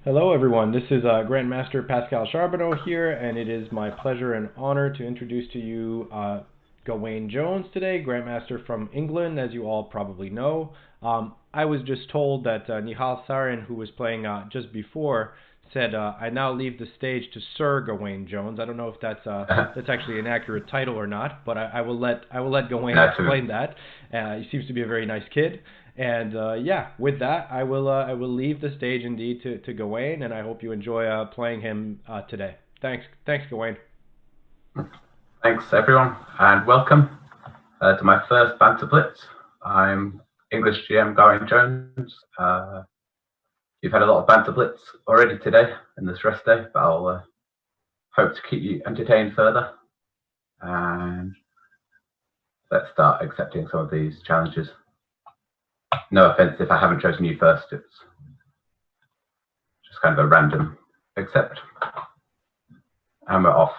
Hello, everyone. This is Grandmaster Pascal Charbonneau here, and it is my pleasure and honor to introduce to you Gawain Jones today, Grandmaster from England, as you all probably know. I was just told that Nihal Sarin, who was playing just before, said, "I now leave the stage to Sir Gawain Jones." I don't know if that's actually an accurate title or not, but I will let Gawain That's explain that. He seems to be a very nice kid. And yeah, with that, I will leave the stage indeed to Gawain, and I hope you enjoy playing him today. Thanks, Gawain. Thanks everyone, and welcome to my first Banter Blitz. I'm English GM Gawain Jones. You've had a lot of Banter Blitz already today in this rest day, but I'll hope to keep you entertained further. And let's start accepting some of these challenges. No offense if I haven't chosen you first, it's just kind of a random accept. And we're off.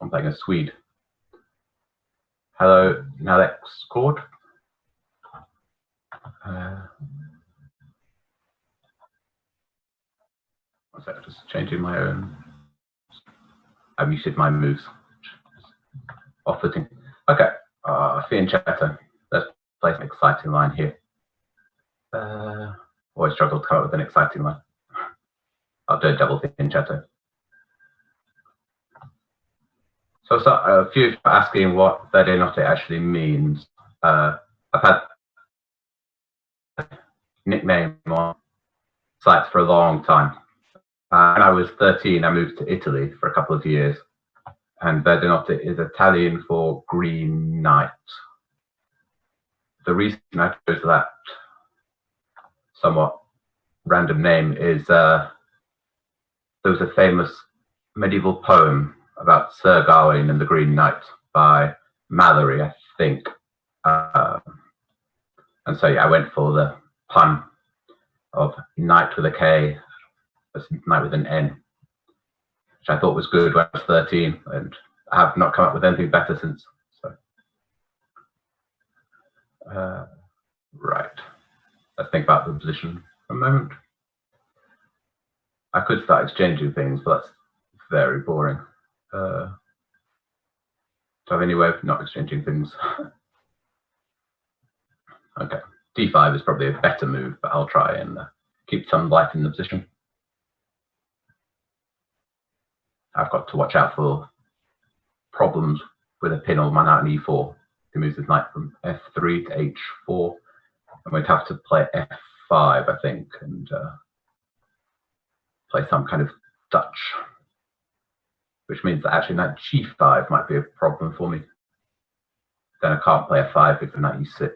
I'm playing a Swede. Hello, Nalex Cord. One sec, just changing my own. I muted my moves. Off-putting. Okay, Fianchetto. Let's play an exciting line here. Always struggle to come up with an exciting line. I'll do a double Fianchetto. So a few are asking what Verde Notte actually means. I've had a nickname on sites for a long time. When I was 13, I moved to Italy for a couple of years, and Verde Notte is Italian for green night. The reason I chose that somewhat random name is there was a famous medieval poem about Sir Gawain and the Green Knight by Mallory, I think. And so yeah, I went for the pun of knight with a K, knight with an N, which I thought was good when I was 13, and I have not come up with anything better since. So, right, let's think about the position for a moment. I could start exchanging things, but that's very boring. Do I have any way of not exchanging things? Okay, d5 is probably a better move, but I'll try and keep some life in the position. I've got to watch out for problems with a pin on my knight on e4. He moves his knight from f3 to h4, and we'd have to play f5, I think, and play some kind of Dutch, which means that actually knight g5 might be a problem for me. Then I can't play f5 because knight e6.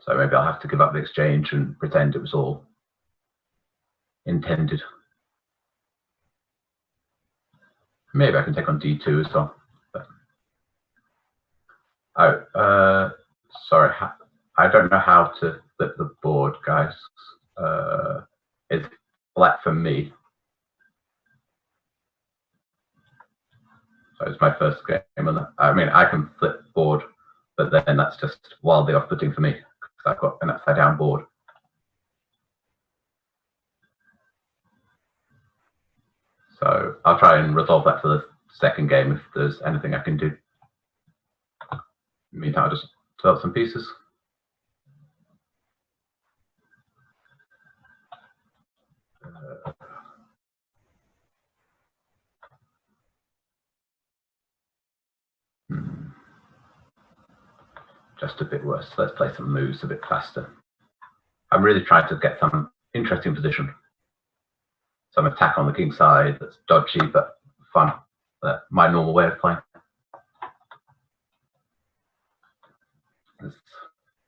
So maybe I'll have to give up the exchange and pretend it was all intended. Maybe I can take on d2 as well. But, sorry, I don't know how to flip the board, guys. It's black for me. So it's my first game. I mean, I can flip the board, but then that's just wildly off-putting for me because I've got an upside-down board. So I'll try and resolve that for the second game if there's anything I can do. In the meantime, I'll just develop some pieces. Just a bit worse. Let's play some moves a bit faster. I'm really trying to get some interesting position. Some attack on the king side that's dodgy but fun. My normal way of playing. This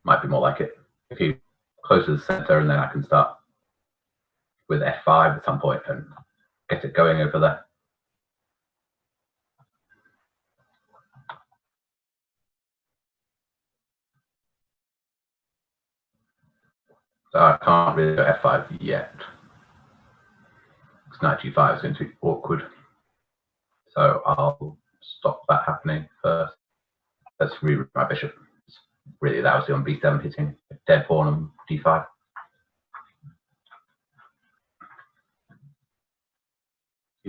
might be more like it. If he closes the center, and then I can start with f5 at some point and get it going over there. So I can't really go f5 yet. Because knight g5 is going to be awkward. So I'll stop that happening first. Let's reroute my bishop. It's really lousy on b7, hitting a dead pawn on d5.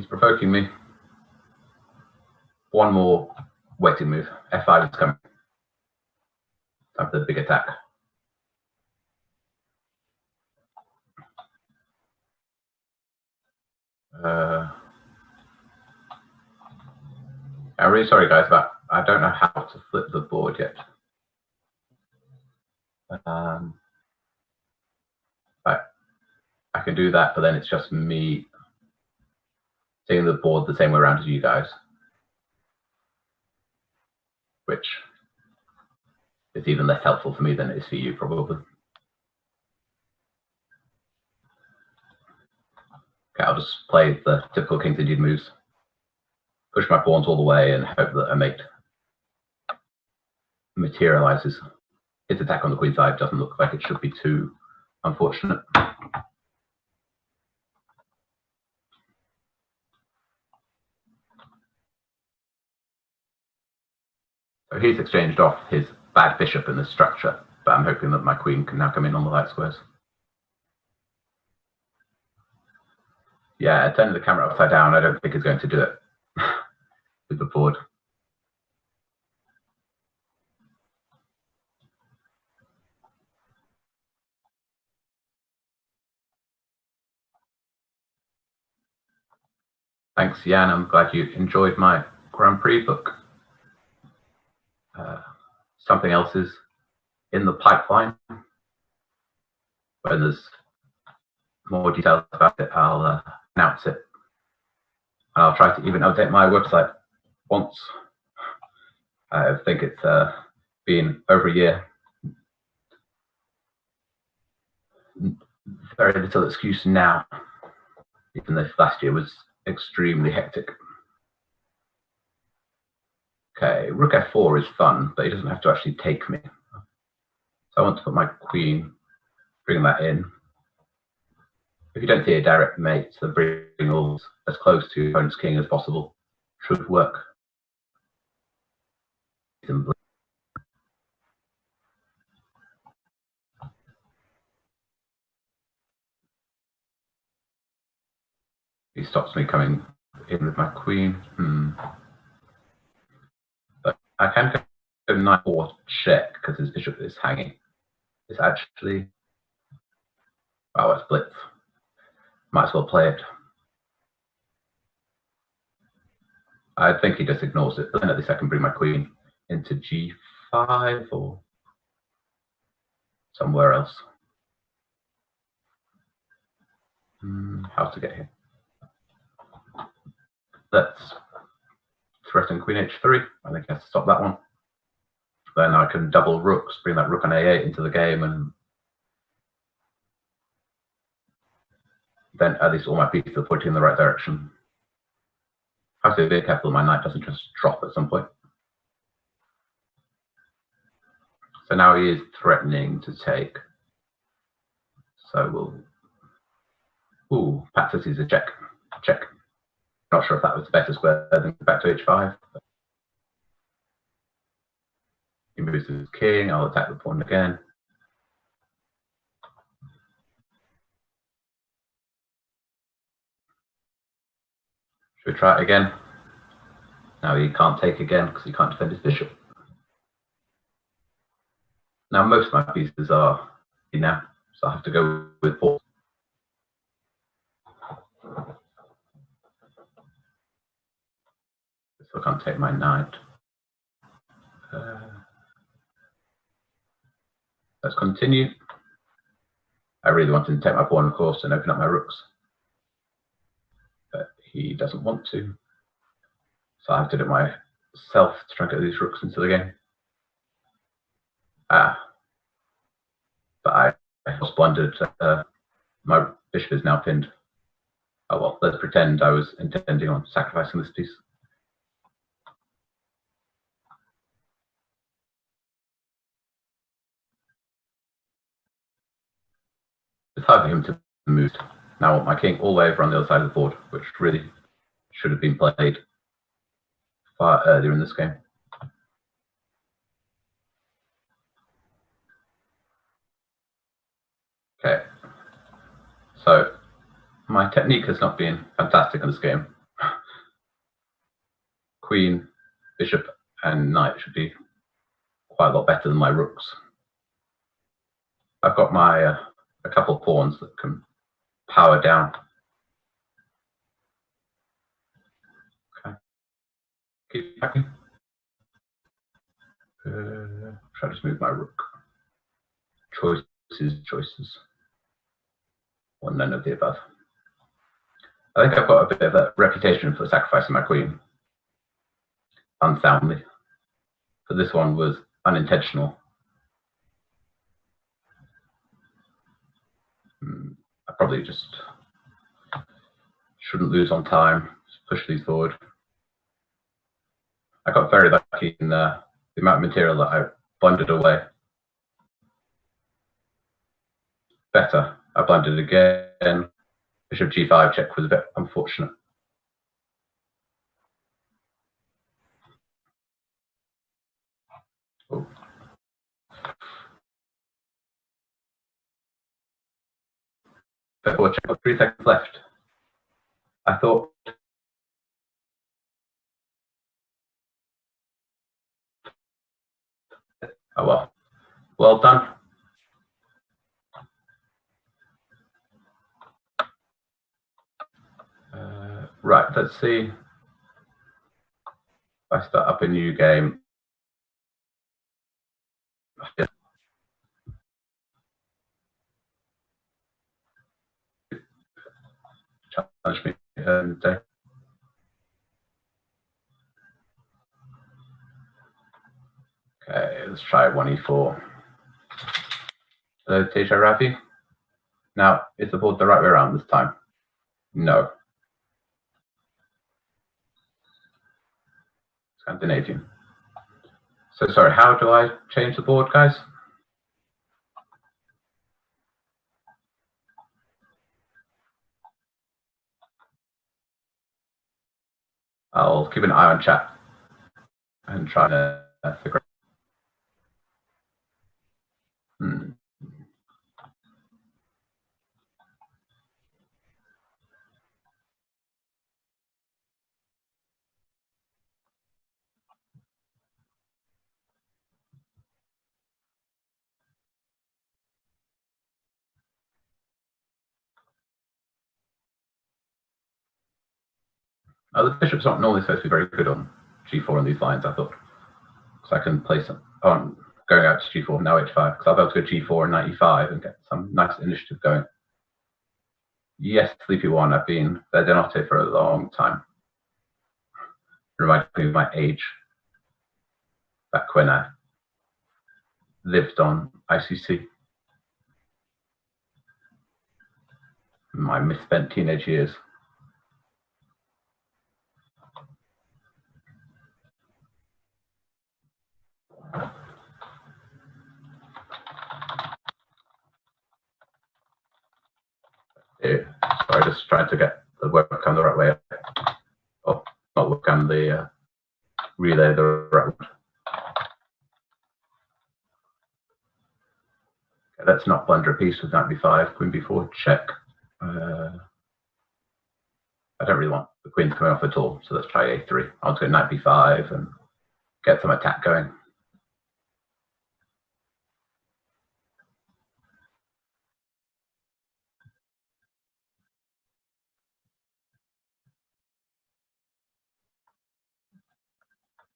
He's provoking me. One more waiting move. F5 is coming. Time for the big attack. I'm really sorry, guys, but I don't know how to flip the board yet. I can do that, but then it's just me seeing the board the same way around as you guys, which is even less helpful for me than it is for you, probably. Okay, I'll just play the typical King's Indian moves. Push my pawns all the way and hope that a mate materializes. His attack on the queen side doesn't look like it should be too unfortunate. So he's exchanged off his bad bishop in this structure, but I'm hoping that my queen can now come in on the light squares. Yeah, turning the camera upside down, I don't think is going to do it with the board. Thanks, Jan. I'm glad you enjoyed my Grand Prix book. Something else is in the pipeline. When there's more details about it, I'll announce it. And I'll try to even update my website once. I think it's been over a year. Very little excuse now, even though last year was extremely hectic. Okay, rook f4 is fun, but he doesn't have to actually take me. So I want to put my queen, bring that in. If you don't see a direct mate, so bringing all as close to your opponent's king as possible should work. He stops me coming in with my queen. But I can go knight or check because his bishop is hanging. It's actually, wow, it's blitz. Might as well play it. I think he just ignores it, but then at least I can bring my queen into g5 or somewhere else. How to get here? Let's threaten queen h3. I think I have to stop that one. Then I can double rooks, bring that rook on a8 into the game, and then at least all my pieces are pointing in the right direction. I have to be careful my knight doesn't just drop at some point. So now he is threatening to take. So we'll. Ooh, Pat says he's a check. Check. Not sure if that was the better square than back to h5. He moves his king. I'll attack the pawn again. Should we try it again? Now he can't take again because he can't defend his bishop. Now most of my pieces are in now, so I have to go with pawn. So I can't take my knight. Let's continue. I really want him to take my pawn, of course, and open up my rooks. But he doesn't want to. So I have to do it myself to try and get these rooks into the game. But I was blundered. My bishop is now pinned. Oh well, let's pretend I was intending on sacrificing this piece. It's hard for him to move. Now I want my king all the way over on the other side of the board, which really should have been played far earlier in this game. Okay, so my technique has not been fantastic in this game. queen, bishop, and knight should be quite a lot better than my rooks. I've got my a couple of pawns that can power down. Okay. Keep packing. Try to just move my rook. Choices. Or none of the above. I think I've got a bit of a reputation for sacrificing my queen unsoundly. But this one was unintentional. I probably just shouldn't lose on time. Just push these forward. I got very lucky in the amount of material that I blundered away. Better. I blundered again. Bishop g5 check was a bit unfortunate. Oh. Before check, 3 seconds left. I thought. Oh well. Well done. Right, let's see. If I start up a new game. Challenge me. Okay, let's try 1e4. Hello, Teja Ravi. Now, is the board the right way around this time? No. Scandinavian. So sorry, how do I change the board, guys? I'll keep an eye on chat and try to figure out. The bishop's not normally supposed to be very good on g4 on these lines, I thought. So I can play some on going out to g4, now h5, because I'll be able to go g4 and knight e5 and get some nice initiative going. Yes, Sleepy One, I've been Verdenote for a long time. Reminds me of my age. Back when I lived on ICC. My misspent teenage years. Sorry, just trying to get the webcam the right way. Oh, not webcam, the relay the right way. Okay, let's not blunder a piece with knight b5, queen b4, check. I don't really want the queens coming off at all, so let's try a3. I'll go knight b5 and get some attack going.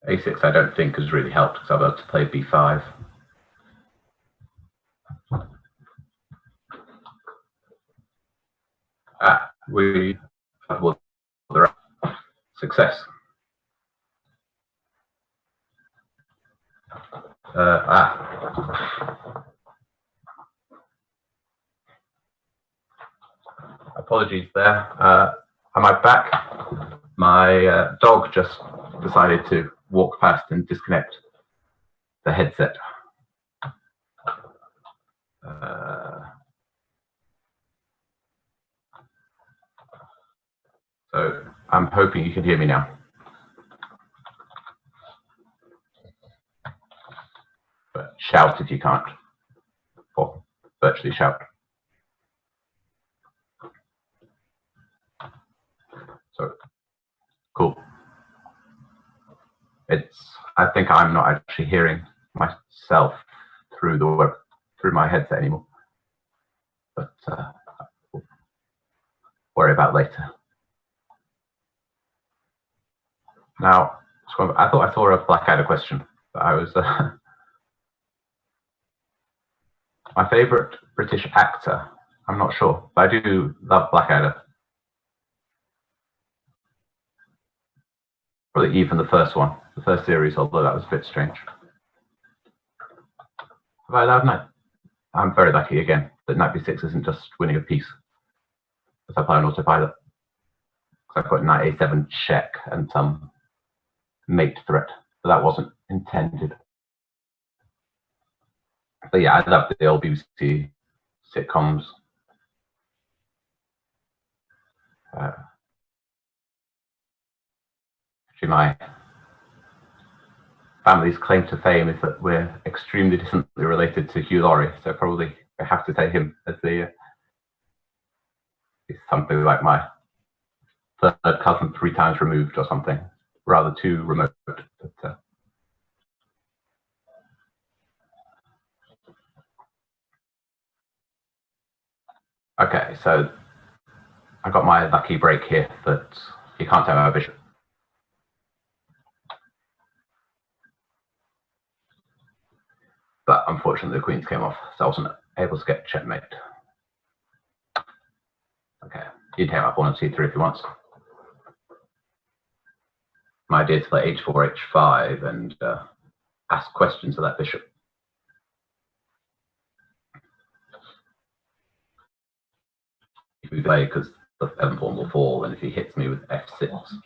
a6 I don't think has really helped because I'll be able to play b5. We have the success. Apologies there. Am I back? My dog just decided to walk past and disconnect the headset. So I'm hoping you can hear me now. But shout if you can't, or virtually shout. So, cool. I think I'm not actually hearing myself through my headset anymore. But we'll worry about later. Now, I thought I saw a Blackadder question, but I was my favourite British actor. I'm not sure, but I do love Blackadder. Probably even the first one, the first series, although that was a bit strange. Have I allowed Knight? I'm very lucky again that Knight B6 isn't just winning a piece. Because I play on autopilot. Because I put Knight A7 check and some mate threat, but that wasn't intended. But yeah, I love the old BBC sitcoms. Actually, my family's claim to fame is that we're extremely distantly related to Hugh Laurie, so probably I have to take him as the he's something like my third cousin 3 times removed or something, rather too remote. But, okay, so I got my lucky break here that you can't take my bishop. But unfortunately, the queens came off, so I wasn't able to get checkmate. Okay, you take my pawn on c3 if you want. My idea is to play h4, h5, and ask questions of that bishop. If we play, because the 7th pawn will fall, and if he hits me with f6,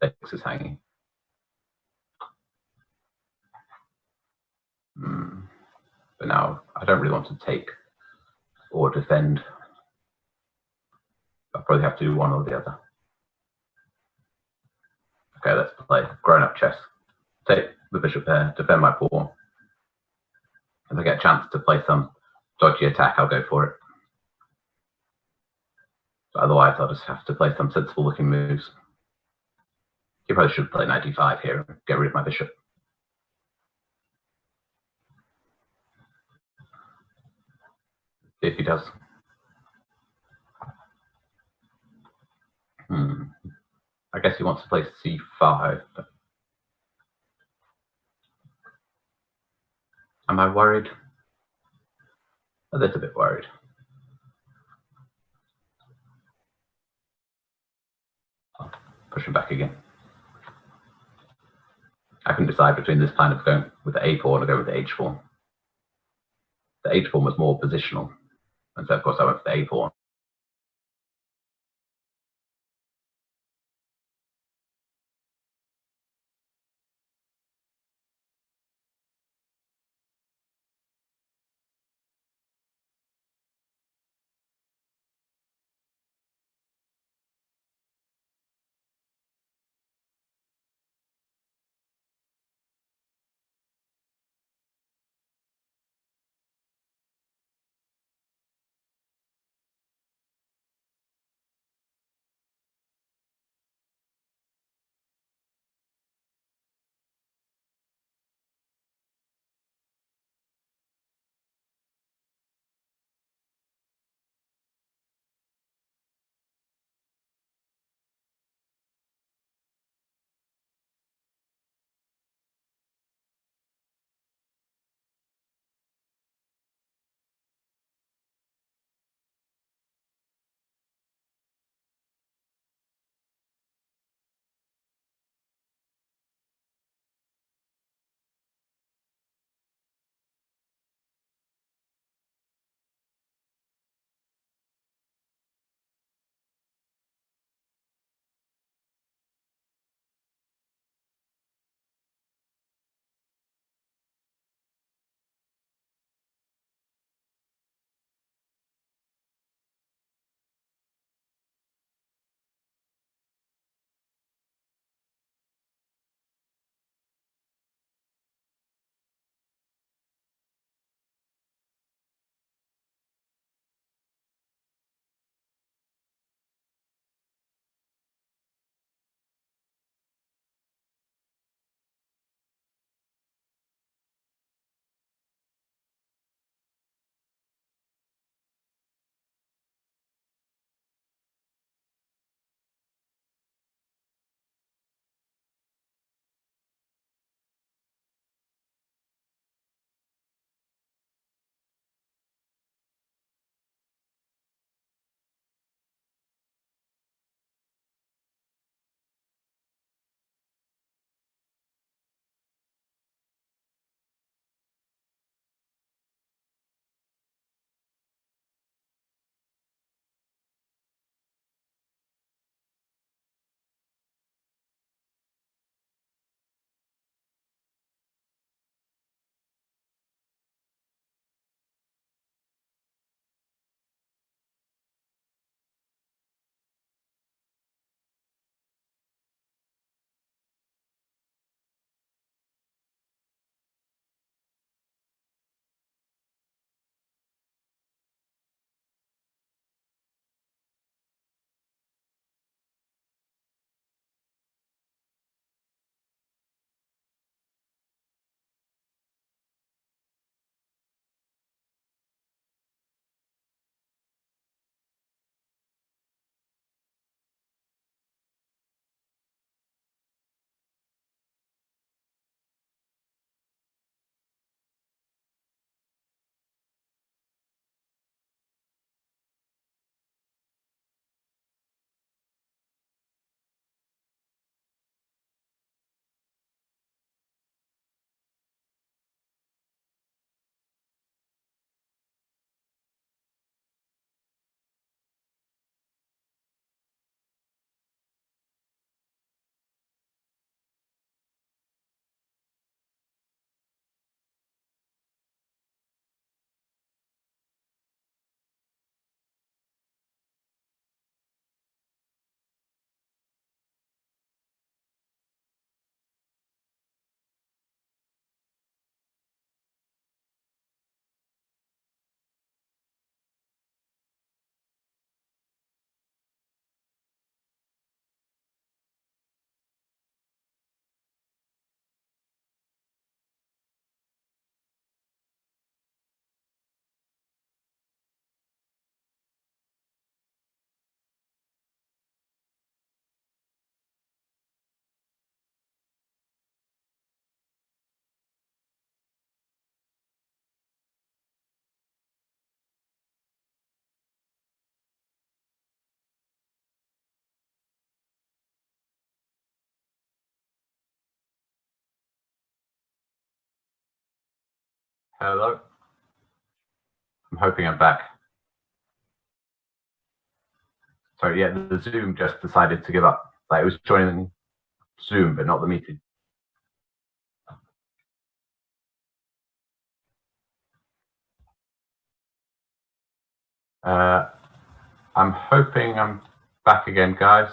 f6 is hanging. But now I don't really want to take or defend. I'll probably have to do one or the other. Okay, let's play grown-up chess. Take the bishop there, defend my pawn. If I get a chance to play some dodgy attack, I'll go for it. But otherwise, I'll just have to play some sensible-looking moves. You probably should play knight d5 here and get rid of my bishop. See if he does. I guess he wants to play c5. But am I worried? A little bit worried. I'll push him back again. I can decide between this plan of going with the a pawn or going with the h pawn. The h pawn was more positional, and so of course I went for the a pawn. Hello. I'm hoping I'm back. Sorry, yeah, the Zoom just decided to give up. Like, it was joining Zoom, but not the meeting. I'm hoping I'm back again, guys.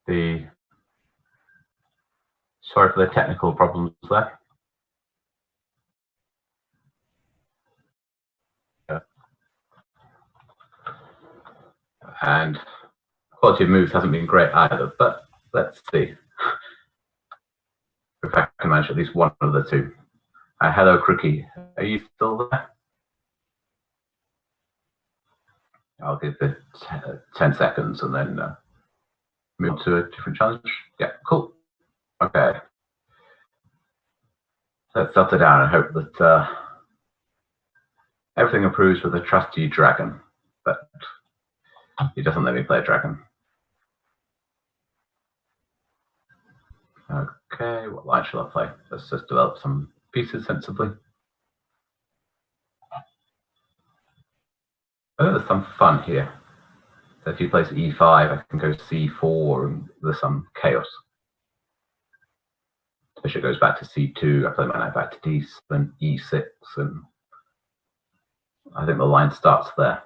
Sorry for the technical problems there. And quality of moves hasn't been great either, but let's see if I can manage at least one of the two. Hello, Crookie. Are you still there? I'll give it 10 seconds and then move to a different challenge. Yeah, cool. Okay. Let's settle down and hope that everything improves with a trusty dragon, but he doesn't let me play a dragon. Okay, what line shall I play? Let's just develop some pieces sensibly. Oh, there's some fun here. So if he plays e5, I can go c4, and there's some chaos. Bishop goes back to c2, I play my knight back to d7, e6, and I think the line starts there.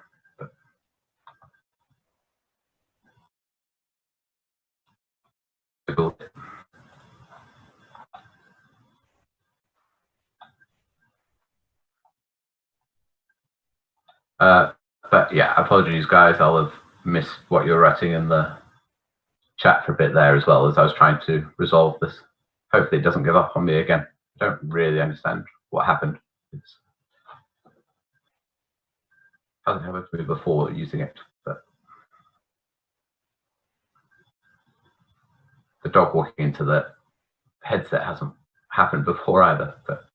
But yeah, apologies, guys. I'll have missed what you're writing in the chat for a bit there, as well as I was trying to resolve this. Hopefully it doesn't give up on me again. I don't really understand what happened. It hasn't happened to me before using it, but the dog walking into the headset hasn't happened before either. But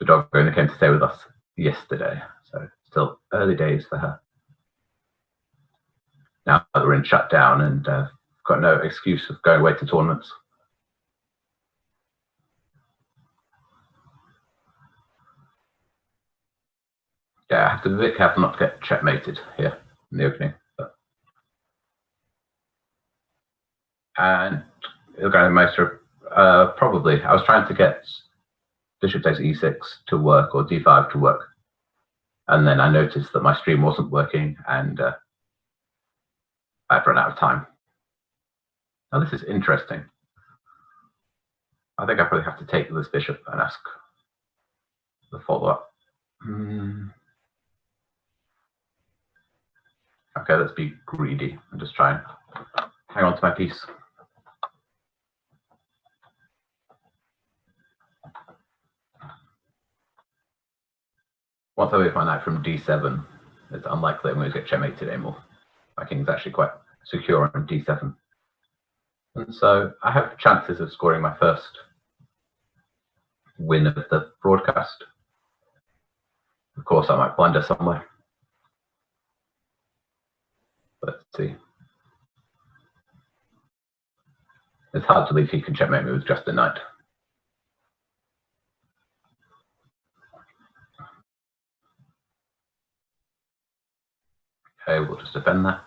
the dog only came to stay with us yesterday, so still early days for her. Now that we're in shutdown and got no excuse of going away to tournaments. Yeah, I have to be a bit careful not to get checkmated here in the opening. And Meister, probably. I was trying to get bishop takes e6 to work, or d5 to work. And then I noticed that my stream wasn't working, and I'd run out of time. Now this is interesting. I think I probably have to take this bishop and ask the follow-up. Okay, let's be greedy and just try and hang on to my piece. Once I move my knight from d7, it's unlikely I'm going to get checkmated anymore. My king's actually quite secure on d7. And so I have chances of scoring my first win of the broadcast. Of course, I might blunder somewhere. Let's see. It's hard to believe he can checkmate me with just a knight. Okay, we'll just defend that.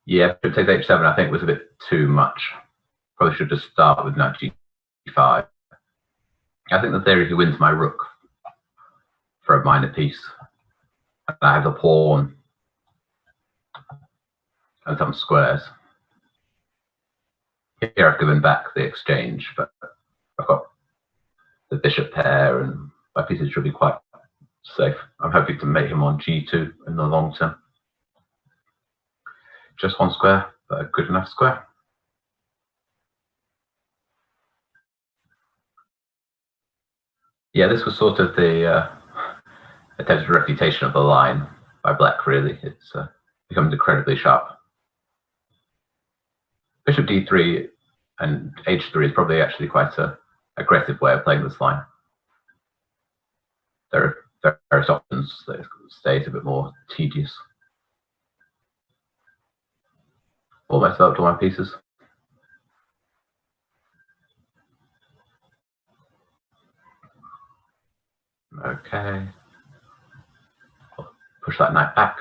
Yeah, bishop takes h7 I think was a bit too much. Probably should just start with knight g5. I think the theory is he wins my rook for a minor piece. And I have a pawn and some squares. Here I've given back the exchange, but I've got the bishop pair and my pieces should be quite safe. I'm hoping to make him on g2 in the long term. Just one square, but a good enough square. Yeah, this was sort of the attempted refutation of the line by black, really. It's becomes incredibly sharp. Bishop d3 and h3 is probably actually quite an aggressive way of playing this line. There are various options that stays a bit more tedious. Almost developed all my pieces. Okay. I'll push that knight back.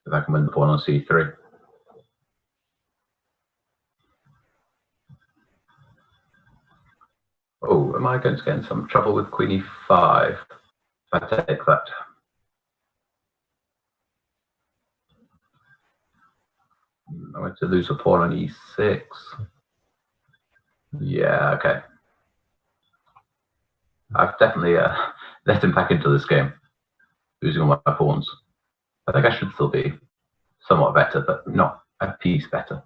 If I can win the pawn on c3. Oh, am I going to get in some trouble with queen e5 if I take that? I'm going to lose a pawn on e6. Yeah, okay. I've definitely let him back into this game, losing all my pawns. I think I should still be somewhat better, but not a piece better.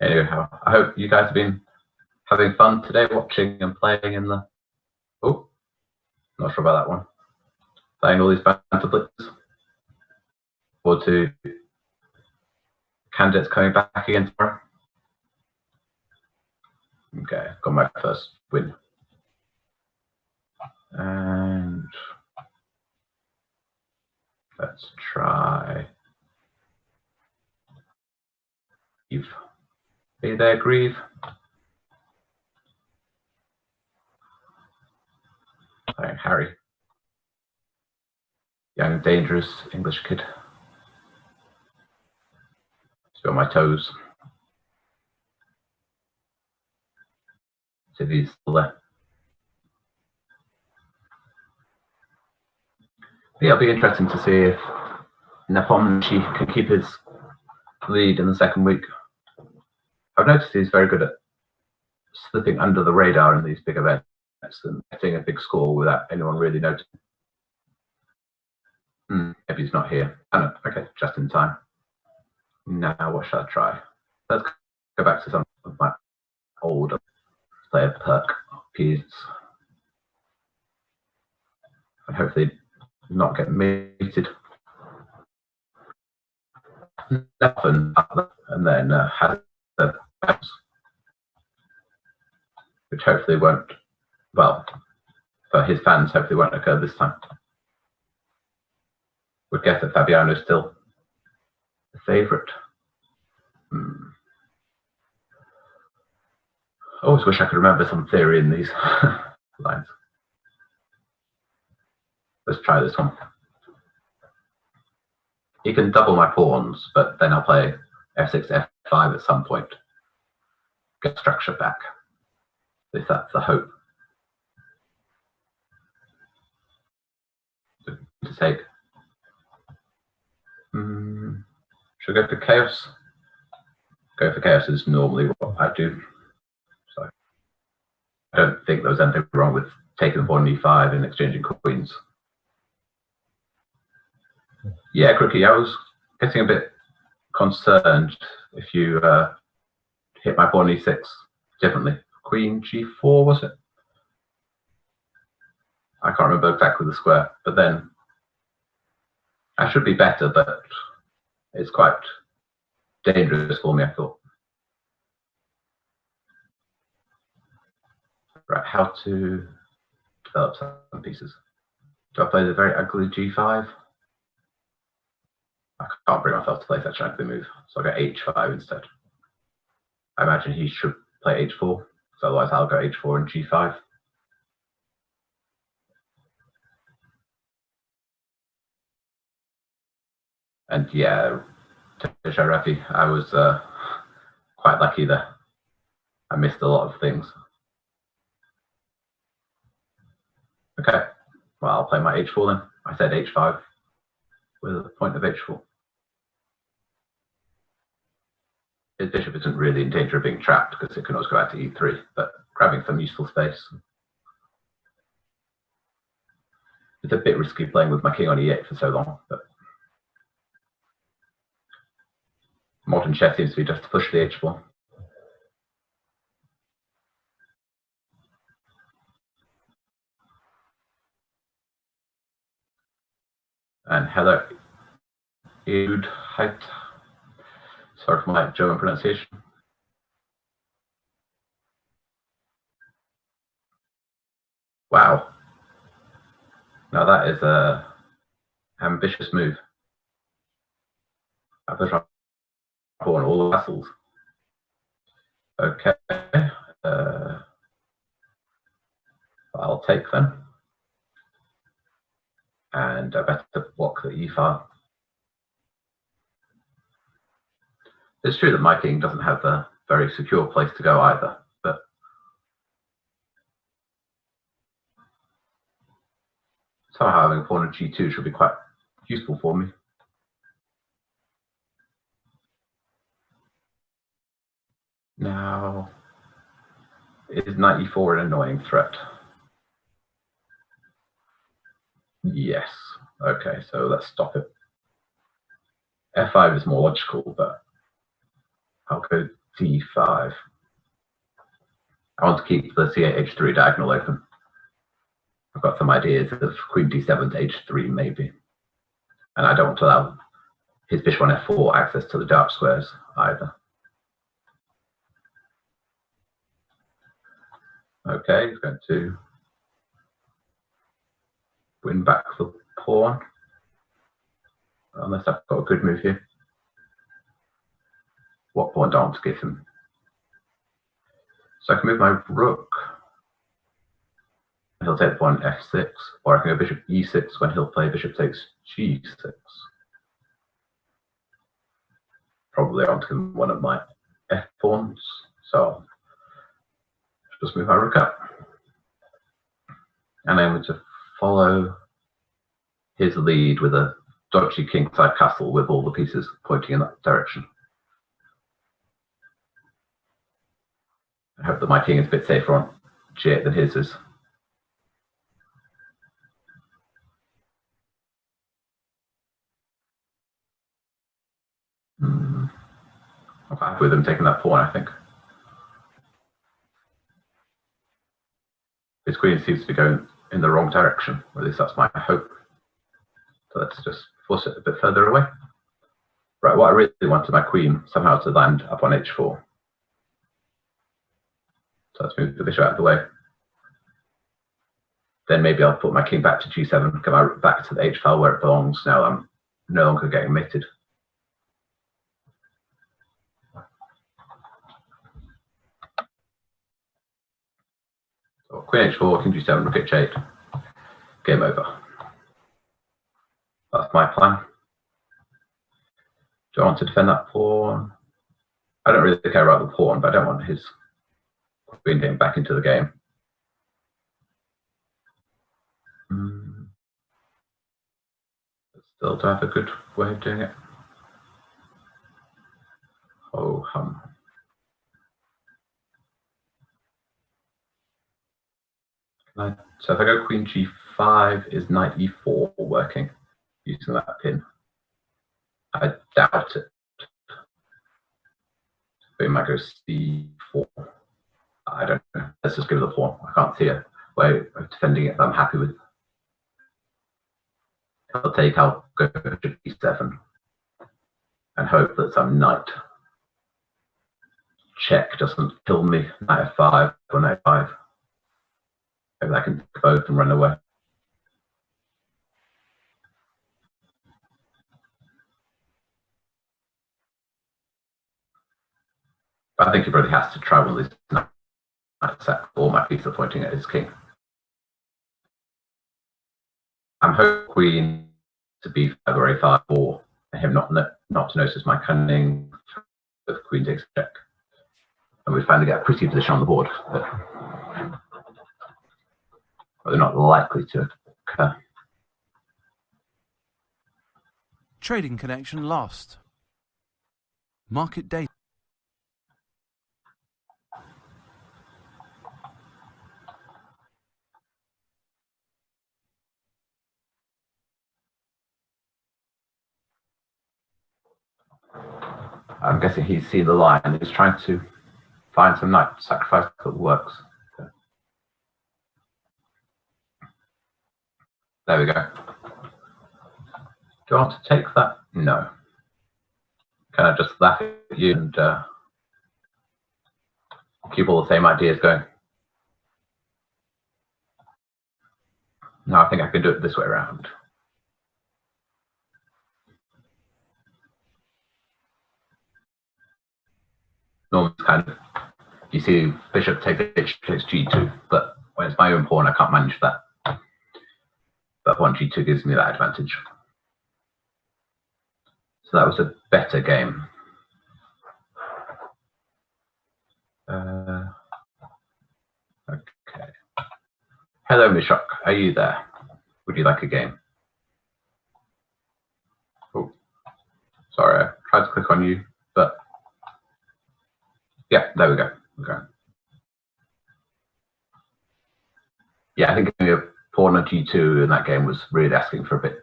Anyway, I hope you guys have been having fun today watching and playing in the... Oh, not sure about that one. Playing all these Banter Blitz. Forward to candidates coming back again tomorrow. Okay, got my first win. And let's try Grieve. Be there, Grieve. Playing Harry. Young, dangerous English kid. Still on my toes. See if he's still there. Yeah, it'll be interesting to see if Nepomniachtchi can keep his lead in the second week. I've noticed he's very good at slipping under the radar in these big events and getting a big score without anyone really noticing. Maybe he's not here. Oh, no. Okay, just in time. Now, what should I try? Let's go back to some of my old player perk pieces and hopefully not get mated. Nothing, and then have the bounce, which hopefully won't, well, for his fans, hopefully won't occur this time. Would guess that Fabiano is still the favourite. I always wish I could remember some theory in these lines. Let's try this one. He can double my pawns, but then I'll play f6, f5 at some point. Get structure back. At least that's the hope. To take. Should I go for chaos? Go for chaos is normally what I do. So I don't think there was anything wrong with taking the pawn on e5 and exchanging queens. Yeah, Crookie, I was getting a bit concerned if you hit my pawn e6 differently. Queen g4, was it? I can't remember exactly the square, but then I should be better, but it's quite dangerous for me, I thought. Right, how to develop some pieces. Do I play the very ugly g5? I can't bring myself to play such an ugly move, so I'll go h5 instead. I imagine he should play h4, so otherwise I'll go h4 and g5. And yeah, Rafi, I was quite lucky there. I missed a lot of things. Okay, well, I'll play my h4 then. I said h5 with a point of h4. His bishop isn't really in danger of being trapped because it can always go out to e3, but grabbing some useful space. It's a bit risky playing with my king on e8 for so long, but modern chess seems to be just to push the h4. And hello, Eud Height. Sorry for my German pronunciation. Wow. Now that is a ambitious move. I push my pawn all the castles. Okay, I'll take them. And I better block the e-file. It's true that my king doesn't have a very secure place to go either, but somehow having a pawn on g2 should be quite useful for me. Now, is knight e4 an annoying threat? Yes. Okay, so let's stop it. f5 is more logical, but I'll go d5. I want to keep the c8 h3 diagonal open. I've got some ideas of queen d7 to h3 maybe. And I don't want to allow his bishop on f4 access to the dark squares either. Okay, he's going to win back the pawn. Unless I've got a good move here. What pawn do I want to give him? So I can move my rook. He'll take the pawn f6, or I can go bishop e6 when he'll play bishop takes g6. Probably I want to give him one of my f pawns, so I'll just move my rook up. And I'm going to follow his lead with a dodgy kingside castle with all the pieces pointing in that direction. I hope that my king is a bit safer on g8 than his is. I'm quite happy with him taking that pawn, I think. His queen seems to be going in the wrong direction, or at least that's my hope. So let's just force it a bit further away. Right, what I really wanted my queen somehow to land up on h4. So let's move the bishop out of the way. Then maybe I'll put my king back to g7, get my rook back to the h file where it belongs. Now I'm no longer getting mated. So queen h4, king g7, rook h8. Game over. That's my plan. Do I want to defend that pawn? I don't really care about the pawn, but I don't want his queen getting back into the game. Still, do I have a good way of doing it? Oh, so if I go queen g5, is knight e4 working using that pin? I doubt it. We might go c4. I don't know. Let's just give it the pawn. I can't see a way of defending it that I'm happy with. I'll go to b7 and hope that some knight check doesn't kill me. Knight f5 or knight 5. Maybe I can take both and run away. But I think he probably has to try one of these knights sack all my pieces are pointing at his king. I'm hoping queen to b5 or a5 or him not to notice my cunning with queen takes a check. And we finally get a pretty position on the board, but they're not likely to occur. Trading connection lost. Market data. I'm guessing he's seen the line and he's trying to find some knight sacrifice that works. There we go. Do I want to take that? No. Can I just laugh at you and keep all the same ideas going? No, I think I can do it this way around. Norman's kind of you see bishop takes h takes g2, but when it's my own pawn, I can't manage that. But pawn g2 gives me that advantage. So that was a better game. Okay. Hello, Mishok. Are you there? Would you like a game? Oh, sorry, I tried to click on you, but yeah, there we go. Okay. Yeah, I think a pawn on g2 in that game was really asking for a bit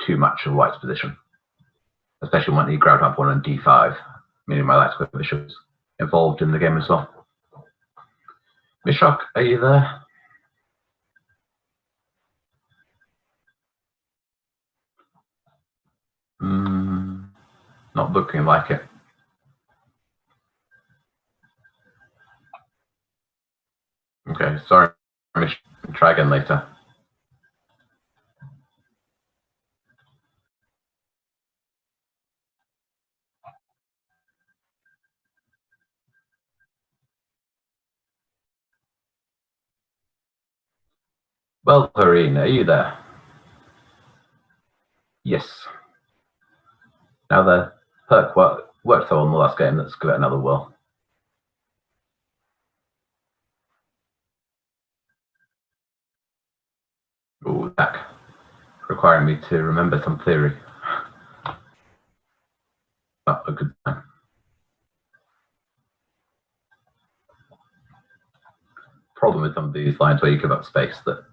too much of White's position, especially when he grabbed my pawn on d5, meaning my light square bishop was involved in the game as well. Mishok, are you there? Not looking like it. Okay, sorry, Mishok. Try again later. Well, Vereen, are you there? Yes. Now the perk worked so on the last game. Let's give it another whirl. Ooh, that requiring me to remember some theory. Not a good time. Problem with some of these lines where you give up space that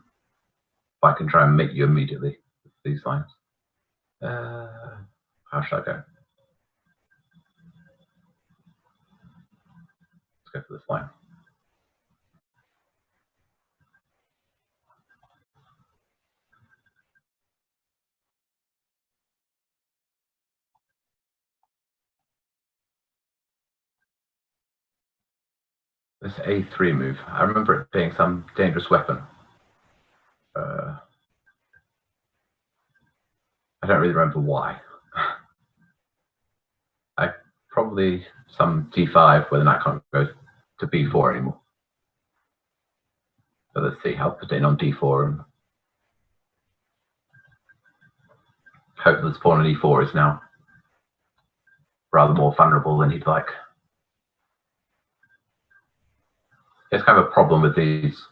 I can try and make you immediately with these lines. How should I go? Let's go for this line. This A3 move, I remember it being some dangerous weapon. I don't really remember why. Probably some D5 where the knight can't go to B4 anymore. So let's see, I'll put it in on D4 and hope that this pawn on E4 is now rather more vulnerable than he'd like. It's kind of a problem with these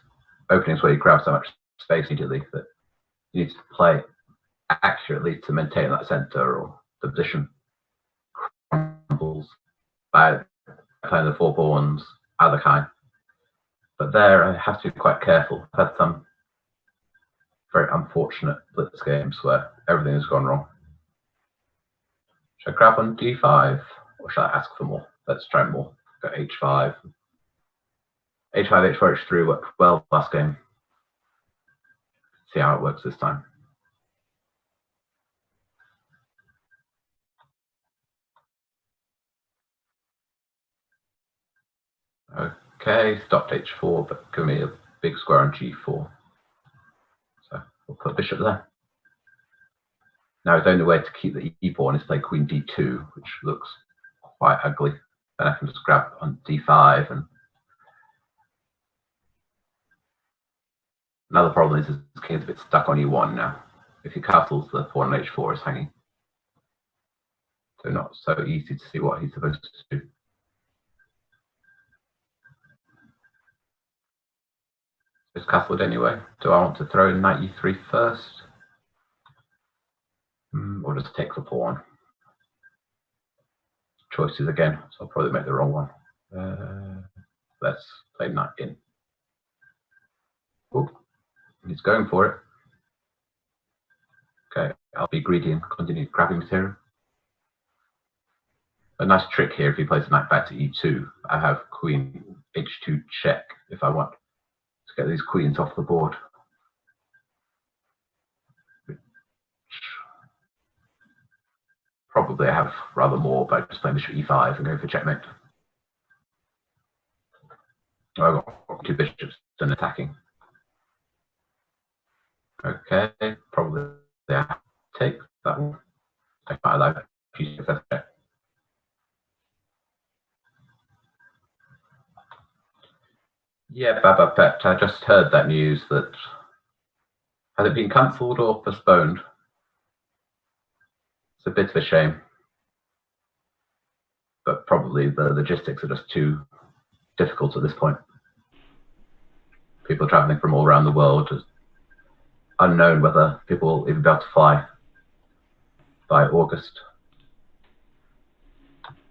openings where you grab so much space immediately that you need to play accurately to maintain that center, or the position crumbles by playing the four pawns, other kind. But there I have to be quite careful. I've had some very unfortunate blitz games where everything has gone wrong. Should I grab on D5 or should I ask for more? Let's try more. Go H5. H5, H4, H3 worked well last game. See how it works this time. Okay, stopped H4, but give me a big square on G4. So we'll put bishop there. Now his only way to keep the E pawn is play Queen D2, which looks quite ugly. Then I can just grab on D5. And another problem is his king's a bit stuck on E1 now. If he castles, the pawn on H4 is hanging. So not so easy to see what he's supposed to do. It's castled anyway. Do I want to throw in knight E3 first? Or just take the pawn? Choices again, so I'll probably make the wrong one. Let's play knight in. Oh, he's going for it. Okay, I'll be greedy and continue grabbing material. A nice trick here, if he plays the knight back to E2, I have queen H2 check if I want to get these queens off the board. Probably I have rather more by just playing bishop E5 and going for checkmate. Oh, I've got two bishops and attacking. Okay, probably yeah, take that one. I might allow that. Yeah, Baba Pet. I just heard that news. That has it been cancelled or postponed? It's a bit of a shame, but probably the logistics are just too difficult at this point. People traveling from all around the world. It's unknown whether people will even be able to fly by August.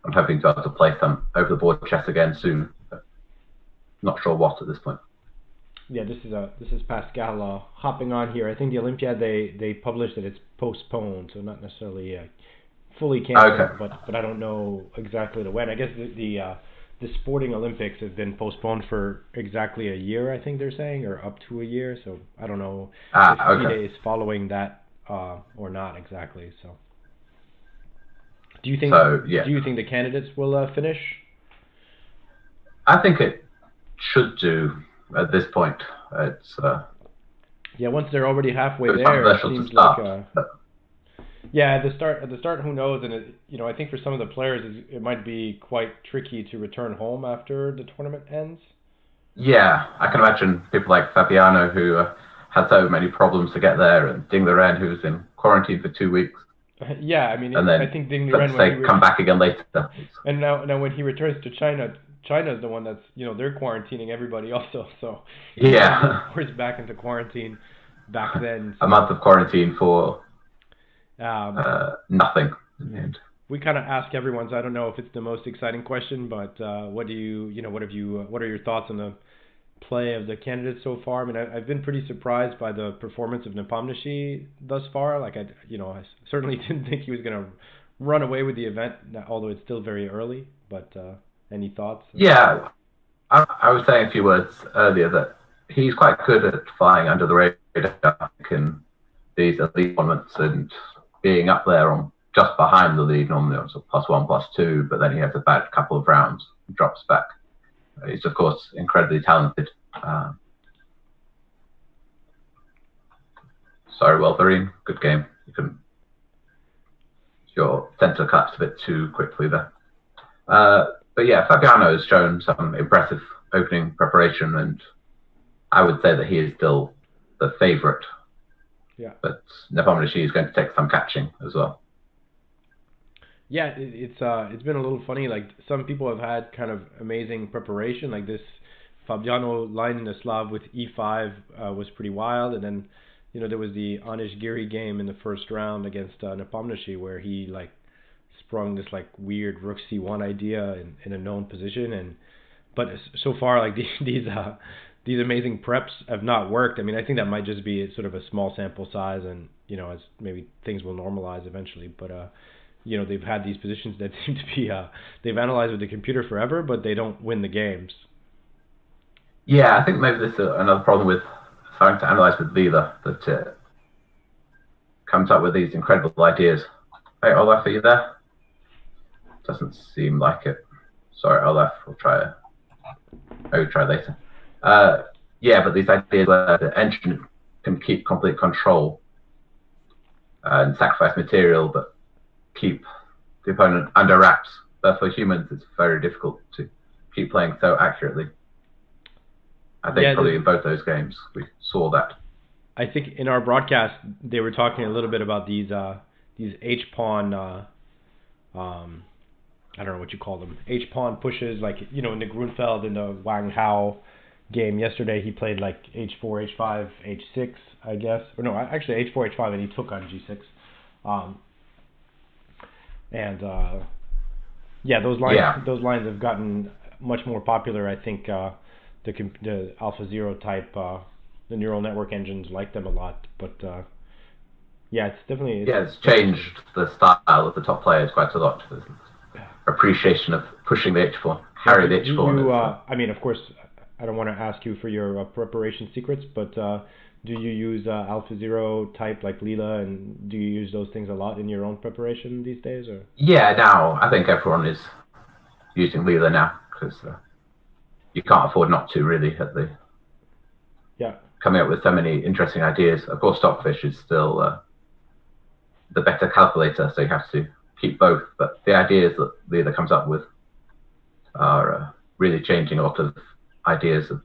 I'm hoping to be able to play some over the board chess again soon. But not sure what at this point. Yeah, this is Pascal hopping on here. I think the Olympiad they published that it's postponed, so not necessarily fully canceled, Okay. but I don't know exactly the when. I guess the sporting Olympics have been postponed for exactly a year, I think they're saying, or up to a year. So I don't know if FIDE is following that or not exactly. So do you think the candidates will finish? I think it should do at this point. It's yeah, once they're already halfway there, it seems like yeah, at the start, who knows? And I think for some of the players, it might be quite tricky to return home after the tournament ends. Yeah, I can imagine people like Fabiano who had so many problems to get there, and Ding Liren who was in quarantine for 2 weeks. Yeah, I mean, and then I think Ding Liren come back again later. And now when he returns to China, China's the one that's they're quarantining everybody also. So yeah, of course back into quarantine back then. So. A month of quarantine for nothing. We kind of ask everyone, so I don't know if it's the most exciting question, but what are your thoughts on the play of the candidates so far? I mean, I've been pretty surprised by the performance of Nepomniachtchi thus far. Like I certainly didn't think he was going to run away with the event, although it's still very early. But any thoughts? Yeah, I was saying a few words earlier that he's quite good at flying under the radar in these elite tournaments and being up there on just behind the lead, normally on +1, +2, but then he has a bad couple of rounds and drops back. He's, of course, incredibly talented. Sorry, Wolverine. Good game. Your center collapsed a bit too quickly there. But yeah, Fabiano has shown some impressive opening preparation, and I would say that he is still the favorite. Yeah. But Nepomniachtchi is going to take some catching as well. Yeah, it's been a little funny. Like some people have had kind of amazing preparation. Like this Fabiano line in the Slav with E5 was pretty wild, and then there was the Anish Giri game in the first round against Nepomniachtchi where he like sprung this like weird Rook C1 idea in a known position, but so far like these amazing preps have not worked. I mean, I think that might just be sort of a small sample size, and as maybe things will normalize eventually, but they've had these positions that seem to be they've analyzed with the computer forever, but they don't win the games. Yeah, I think maybe this is another problem with starting to analyze with Leela, that comes up with these incredible ideas. Hey, Olaf, are you there? Doesn't seem like it. Sorry, Olaf, we'll try later. Yeah, but these ideas where the engine can keep complete control and sacrifice material, but keep the opponent under wraps. But for humans, it's very difficult to keep playing so accurately. I think probably in both those games we saw that. I think in our broadcast they were talking a little bit about these H-pawn, I don't know what you call them, H-pawn pushes, like, in the Grunfeld and the Wang Hao game yesterday, he played like H4, H5, H6, I guess. Or no, actually H4, H5, and he took on G6. Those lines have gotten much more popular. I think the AlphaZero type, the neural network engines like them a lot. But yeah, it's definitely it's changed the style of the top players quite a lot. There's appreciation of pushing the H4, harry the H4. I mean, of course, I don't want to ask you for your preparation secrets, but do you use AlphaZero type like Leela, and do you use those things a lot in your own preparation these days? Or yeah, now I think everyone is using Leela now because you can't afford not to, really. Coming up with so many interesting ideas. Of course, Stockfish is still the better calculator, so you have to keep both. But the ideas that Leela comes up with are really changing a lot of ideas of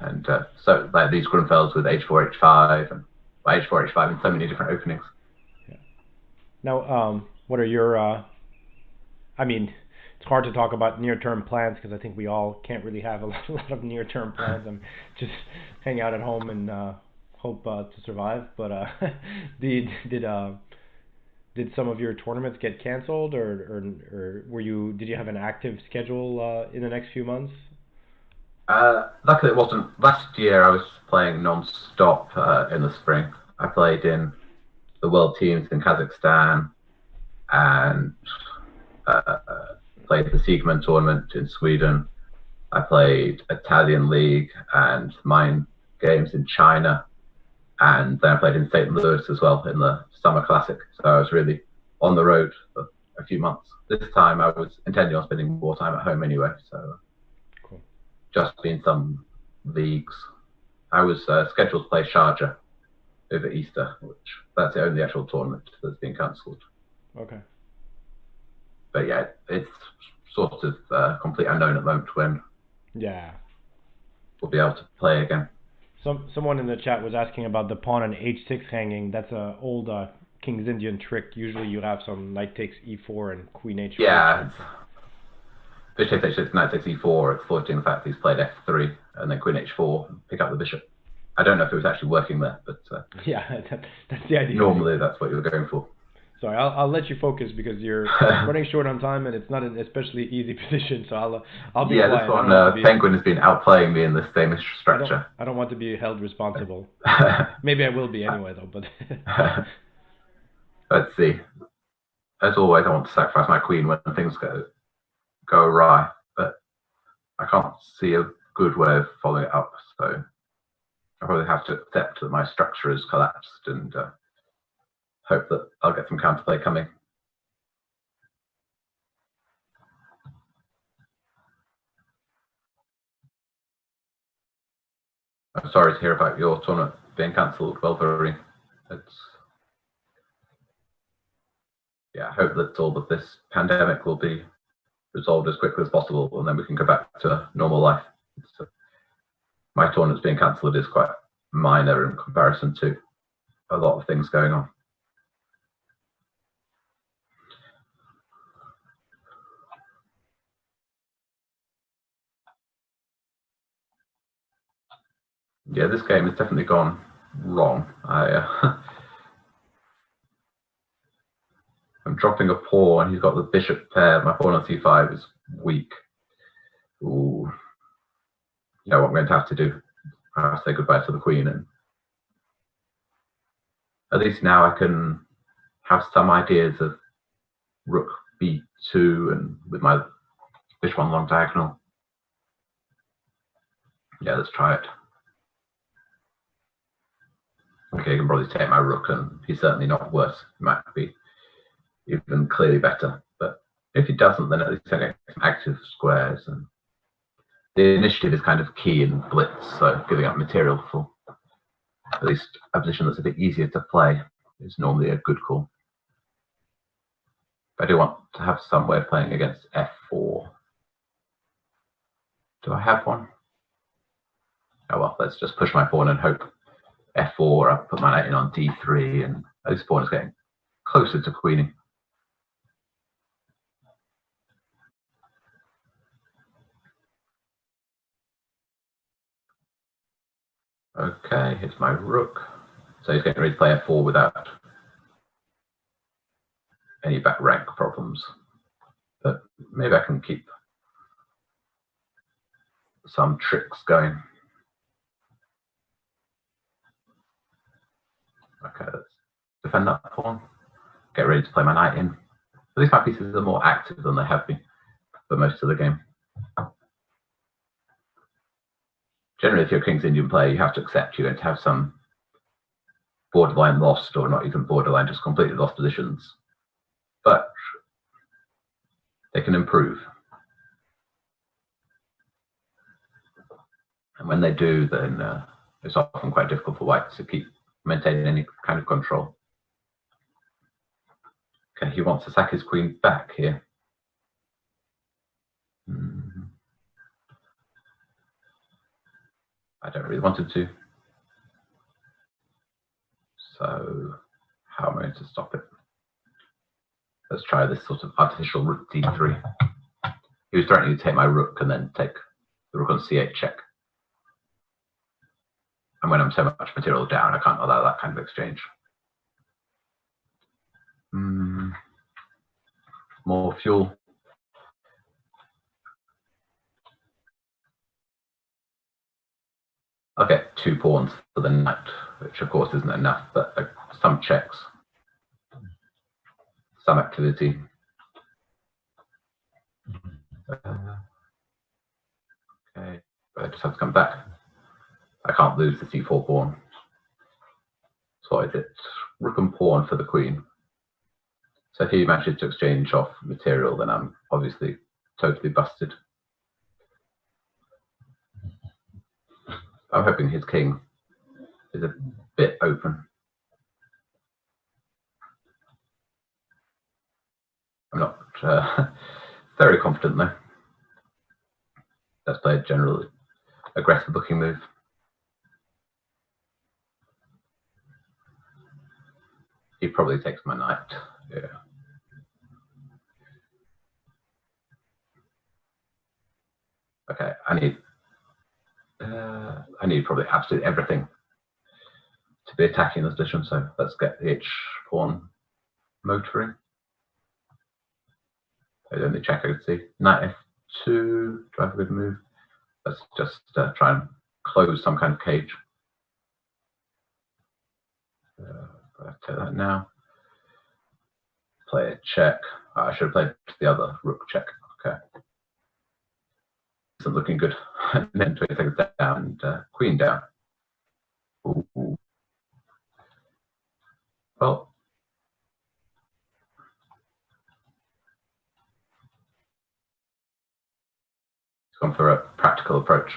And so like these Grunfelds with H4, H5, and H4, H5 in so many different openings. Yeah. Now, what are your? I mean, it's hard to talk about near-term plans because I think we all can't really have a lot of near-term plans. I'm just hang out at home and hope to survive. But did some of your tournaments get canceled, or did you have an active schedule in the next few months? Luckily, it wasn't. Last year, I was playing non-stop in the spring. I played in the World Teams in Kazakhstan and played the Siegmund tournament in Sweden. I played Italian League and Mine Games in China. And then I played in St. Louis as well in the Summer Classic. So I was really on the road for a few months. This time I was intending on spending more time at home anyway. So Cool. Just in some leagues. I was scheduled to play Sharjah over Easter, which that's the only actual tournament that's been cancelled. Okay. But yeah, it's sort of complete unknown at the moment when we'll be able to play again. Someone in the chat was asking about the pawn on h6 hanging. That's an old King's Indian trick. Usually you have some knight takes e4 and queen h4. Yeah. Bishop h6, knight takes e4, exploiting the fact that he's played f3 and then queen h4 and pick up the bishop. I don't know if it was actually working there, but yeah, that's the idea. Normally that's what you were going for. Sorry, I'll let you focus because you're running short on time and it's not an especially easy position. So I'll be quiet. Yeah, this one, Penguin has been outplaying me in this same structure. I don't want to be held responsible. Maybe I will be anyway, though. But let's see. As always, I want to sacrifice my queen when things go awry, but I can't see a good way of following it up. So I probably have to accept that my structure has collapsed and hope that I'll get some counterplay coming. I'm sorry to hear about your tournament being cancelled, Wolverine. Yeah, I hope that all of this pandemic will be resolved as quickly as possible and then we can go back to normal life. My tournament's being cancelled is quite minor in comparison to a lot of things going on. Yeah, this game has definitely gone wrong. I'm dropping a pawn. He's got the bishop pair. My pawn on c5 is weak. Ooh. You know what I'm going to have to do? I have to say goodbye to the queen, and at least now I can have some ideas of rook b2 and with my bishop on long diagonal. Yeah, let's try it. Okay, he can probably take my rook, and he's certainly not worse. He might be even clearly better. But if he doesn't, then at least I get some active squares. And the initiative is kind of key in Blitz, so giving up material for at least a position that's a bit easier to play is normally a good call. But I do want to have some way of playing against f4. Do I have one? Oh well, let's just push my pawn and hope f4, I'll put my knight in on d3, and this pawn is getting closer to queening. Okay, here's my rook. So he's getting ready to play f4 without any back rank problems. But maybe I can keep some tricks going. Okay, let's defend that pawn. Get ready to play my knight in. At least my pieces are more active than they have been for most of the game. Generally, if you're a King's Indian player, you have to accept you're going to have some borderline lost, or not even borderline, just completely lost positions. But they can improve. And when they do, then it's often quite difficult for white to keep maintaining any kind of control. Okay, he wants to sack his queen back here. I don't really want it to. So how am I going to stop it? Let's try this sort of artificial rook d3. He was threatening to take my rook and then take the rook on c8 check. And when I'm so much material down, I can't allow that kind of exchange. More fuel. I'll get 2 pawns for the knight, which of course isn't enough, but some checks, some activity. Okay, I just have to come back. I can't lose the c4 pawn. So is it rook and pawn for the queen? So if he manages to exchange off material, then I'm obviously totally busted. I'm hoping his king is a bit open. I'm not very confident though. Let's play a generally aggressive looking move. He probably takes my knight. Yeah. Okay, I need probably absolutely everything to be attacking this position. So let's get the H pawn motoring. I only check I can see. Knight f2. Do I have a good move? Let's just try and close some kind of cage. I'll take that now. Play a check. I should have played the other rook check. Okay. Isn't looking good. And then 20 seconds down and queen down. Ooh. Well, it's gone for a practical approach.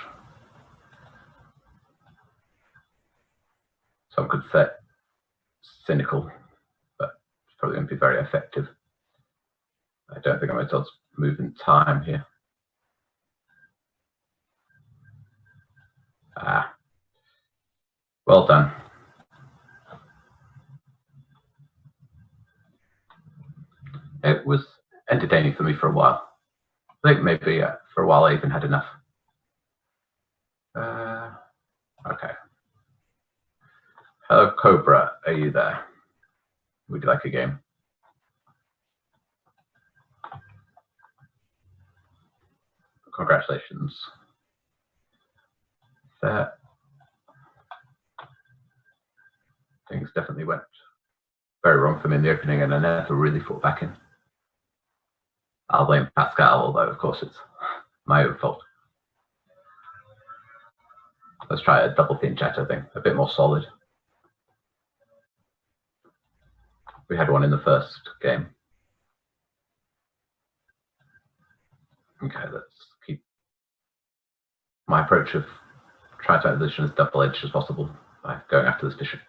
Some could say cynical, but it's probably going to be very effective. I don't think I'm going to move in time here. Well done. It was entertaining for me for a while. I think maybe for a while I even had enough. Okay. Hello, Cobra. Are you there? Would you like a game? Congratulations. Things definitely went very wrong for me in the opening, and I never really fought back in. I'll blame Pascal, although of course it's my own fault. Let's try a double thin chat, I think, a bit more solid. We had one in the first game. Okay, let's keep my approach of trying to make the position as double-edged as possible by going after this bishop.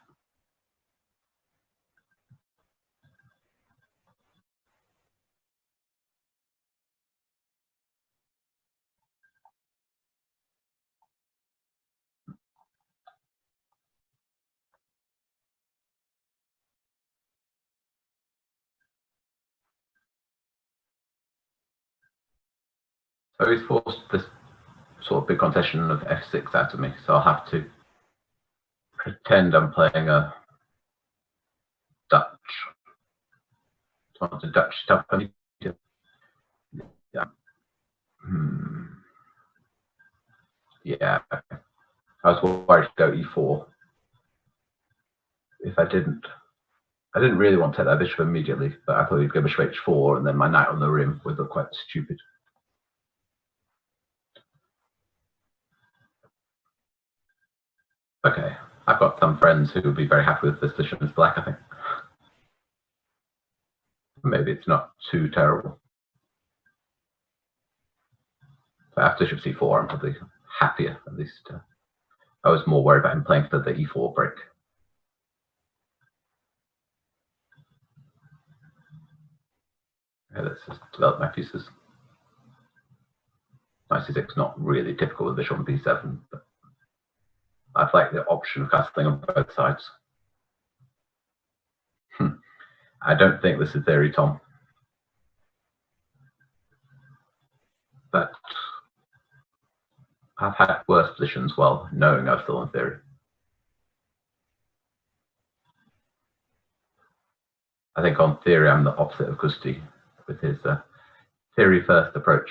So he's forced this sort of big concession of f6 out of me, so I'll have to pretend I'm playing a Dutch. Want to Dutch stuff? Yeah. Yeah. I was worried to go e4. If I didn't really want to take that bishop immediately, but I thought he'd go bishop h4 and then my knight on the rim would look quite stupid. Okay, I've got some friends who will be very happy with this position as black, I think. Maybe it's not too terrible. So after bishop c4, I'm probably happier, at least. I was more worried about him playing for the e4 break. Okay, let's just develop my pieces. Knight c6 not really typical with bishop on b7, but I'd like the option of castling on both sides. I don't think this is theory, Tom. But I've had worse positions while knowing I was still in theory. I think on theory I'm the opposite of Gusti with his theory first approach.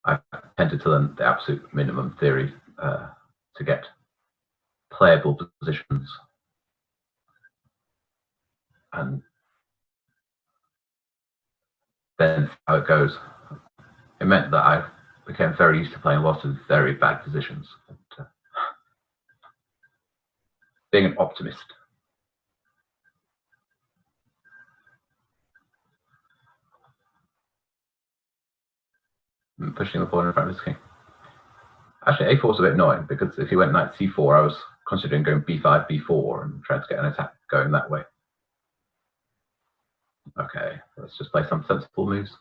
I tended to learn the absolute minimum theory to get playable positions. And then how it goes. It meant that I became very used to playing a lot of very bad positions. But, being an optimist. And pushing the pawn in front of his king. Actually, a4 is a bit annoying because if he went knight c4, I was considering going b5, b4 and trying to get an attack going that way. Okay, let's just play some sensible moves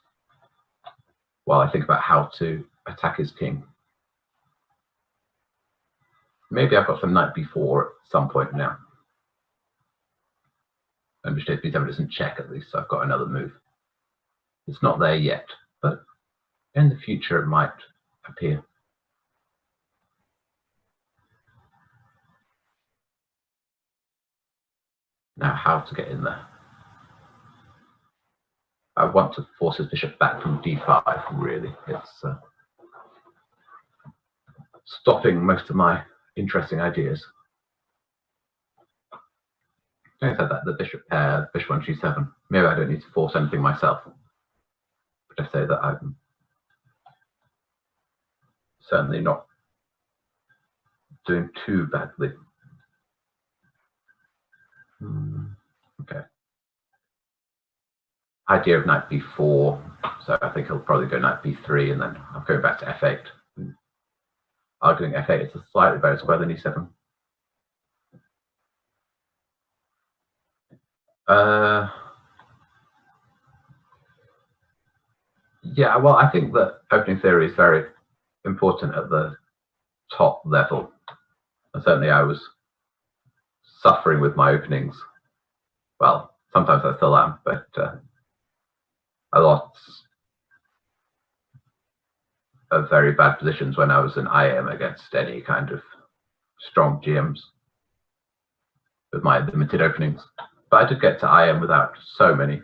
while I think about how to attack his king. Maybe I've got some knight b4 at some point now. And bishop b7 doesn't check at least, so I've got another move. It's not there yet, but in the future it might appear. Now how to get in there. I want to force his bishop back from d5, really. It's stopping most of my interesting ideas. Having said that, the bishop pair, bishop on g7, maybe I don't need to force anything myself. But I say that I'm certainly not doing too badly. Okay. Idea of knight b4, so I think he'll probably go knight b3, and then I'm going back to f8. Arguing f8 is a slightly better square than e7. Yeah, well, I think that opening theory is very important at the top level. And certainly I was suffering with my openings. Well, sometimes I still am, but a lot of very bad positions when I was in IM against any kind of strong GMs with my limited openings. But I did get to IM without so many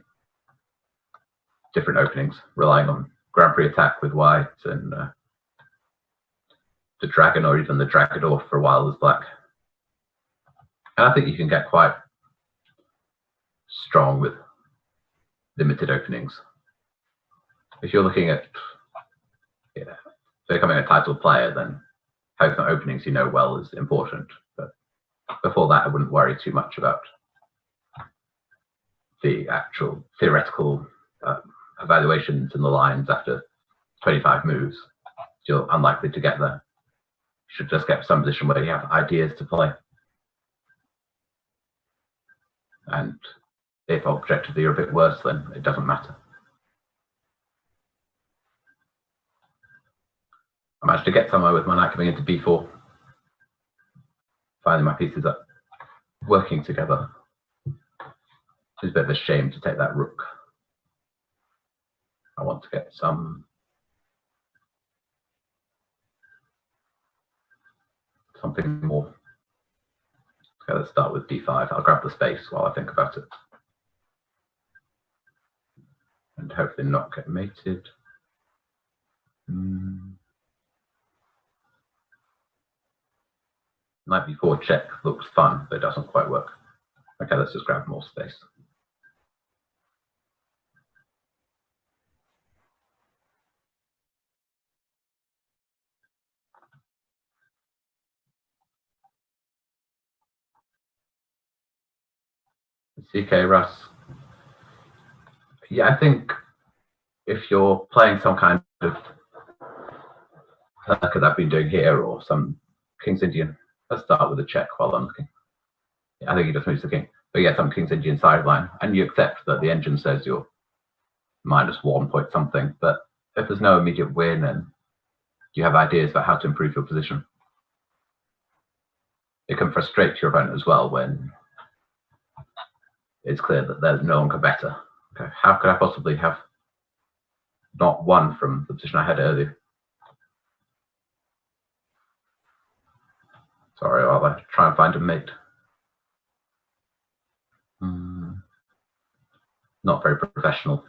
different openings, relying on Grand Prix attack with white and the dragon or even the Dragador for a while as black. And I think you can get quite strong with limited openings. If you're looking at becoming a title player, then having some openings you know well is important. But before that, I wouldn't worry too much about the actual theoretical evaluations and the lines after 25 moves. You're unlikely to get there. You should just get some position where you have ideas to play. And if objectively you're a bit worse, then it doesn't matter. I managed to get somewhere with my knight coming into b4. Finding my pieces up, working together. It's a bit of a shame to take that rook. I want to get something more. Okay, let's start with d5. I'll grab the space while I think about it. And hopefully not get mated. Knight b4 check looks fun, but it doesn't quite work. Okay, let's just grab more space. CK Russ. Yeah, I think if you're playing some kind of that I've been doing here or some King's Indian, let's start with a check while I'm looking. Yeah, I think he just moves the king. But yeah, some King's Indian sideline, and you accept that the engine says you're -1 point something, but if there's no immediate win and you have ideas about how to improve your position, it can frustrate your opponent as well when it's clear that there's no one can better. Okay, how could I possibly have not won from the position I had earlier? Sorry, I'll try and find a mate. Not very professional.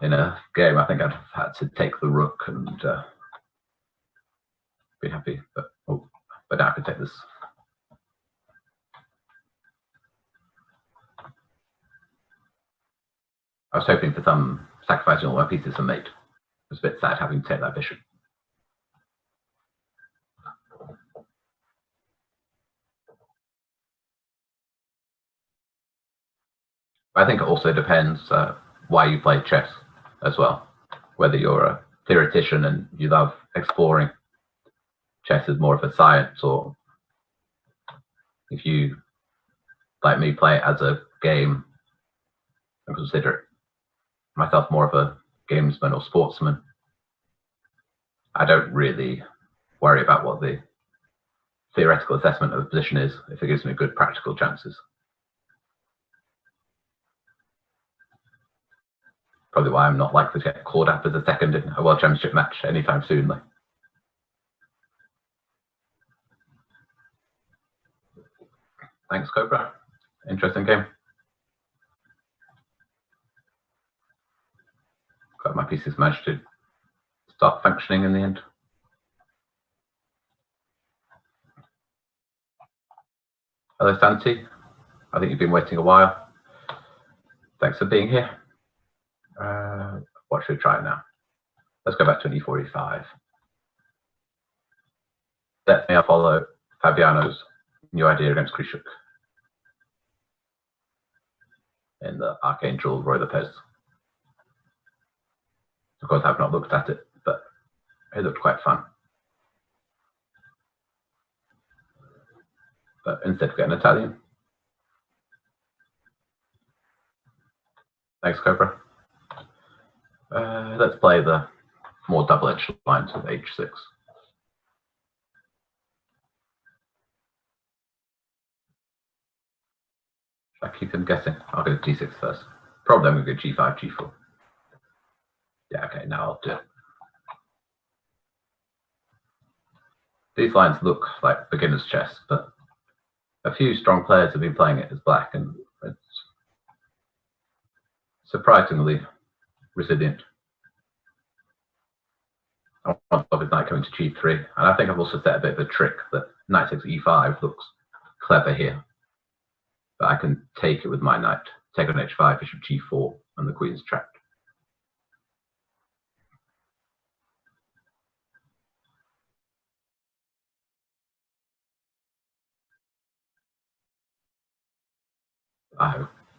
In a game, I think I'd have had to take the rook and be happy, but now I could take this. I was hoping for some sacrificing all my pieces for mate. It was a bit sad having to take that bishop. I think it also depends why you play chess as well. Whether you're a theoretician and you love exploring, chess is more of a science, or if you, like me, play it as a game and consider myself more of a gamesman or sportsman, I don't really worry about what the theoretical assessment of the position is if it gives me good practical chances. Probably why I'm not likely to get called up as a second in a World Championship match anytime soon. Thanks, Cobra. Interesting game. Glad my pieces managed to start functioning in the end. Hello, Santi. I think you've been waiting a while. Thanks for being here. What should we try now? Let's go back to an e4, e5. Definitely I'll follow Fabiano's new idea against Krishuk in the Archangel Roy Lopez. Of course, I've not looked at it, but it looked quite fun. But instead of getting Italian. Thanks, Cobra. Let's play the more double-edged lines with h6. I keep him guessing. I'll go d6 first. Probably I'm going to go g5, g4. Yeah, okay, now I'll do it. These lines look like beginner's chess, but a few strong players have been playing it as black, and it's surprisingly resilient. I want to stop his knight coming to g3, and I think I've also set a bit of a trick that knight takes e5 looks clever here. But I can take it with my knight, take on h5, bishop g4, and the queen's trapped.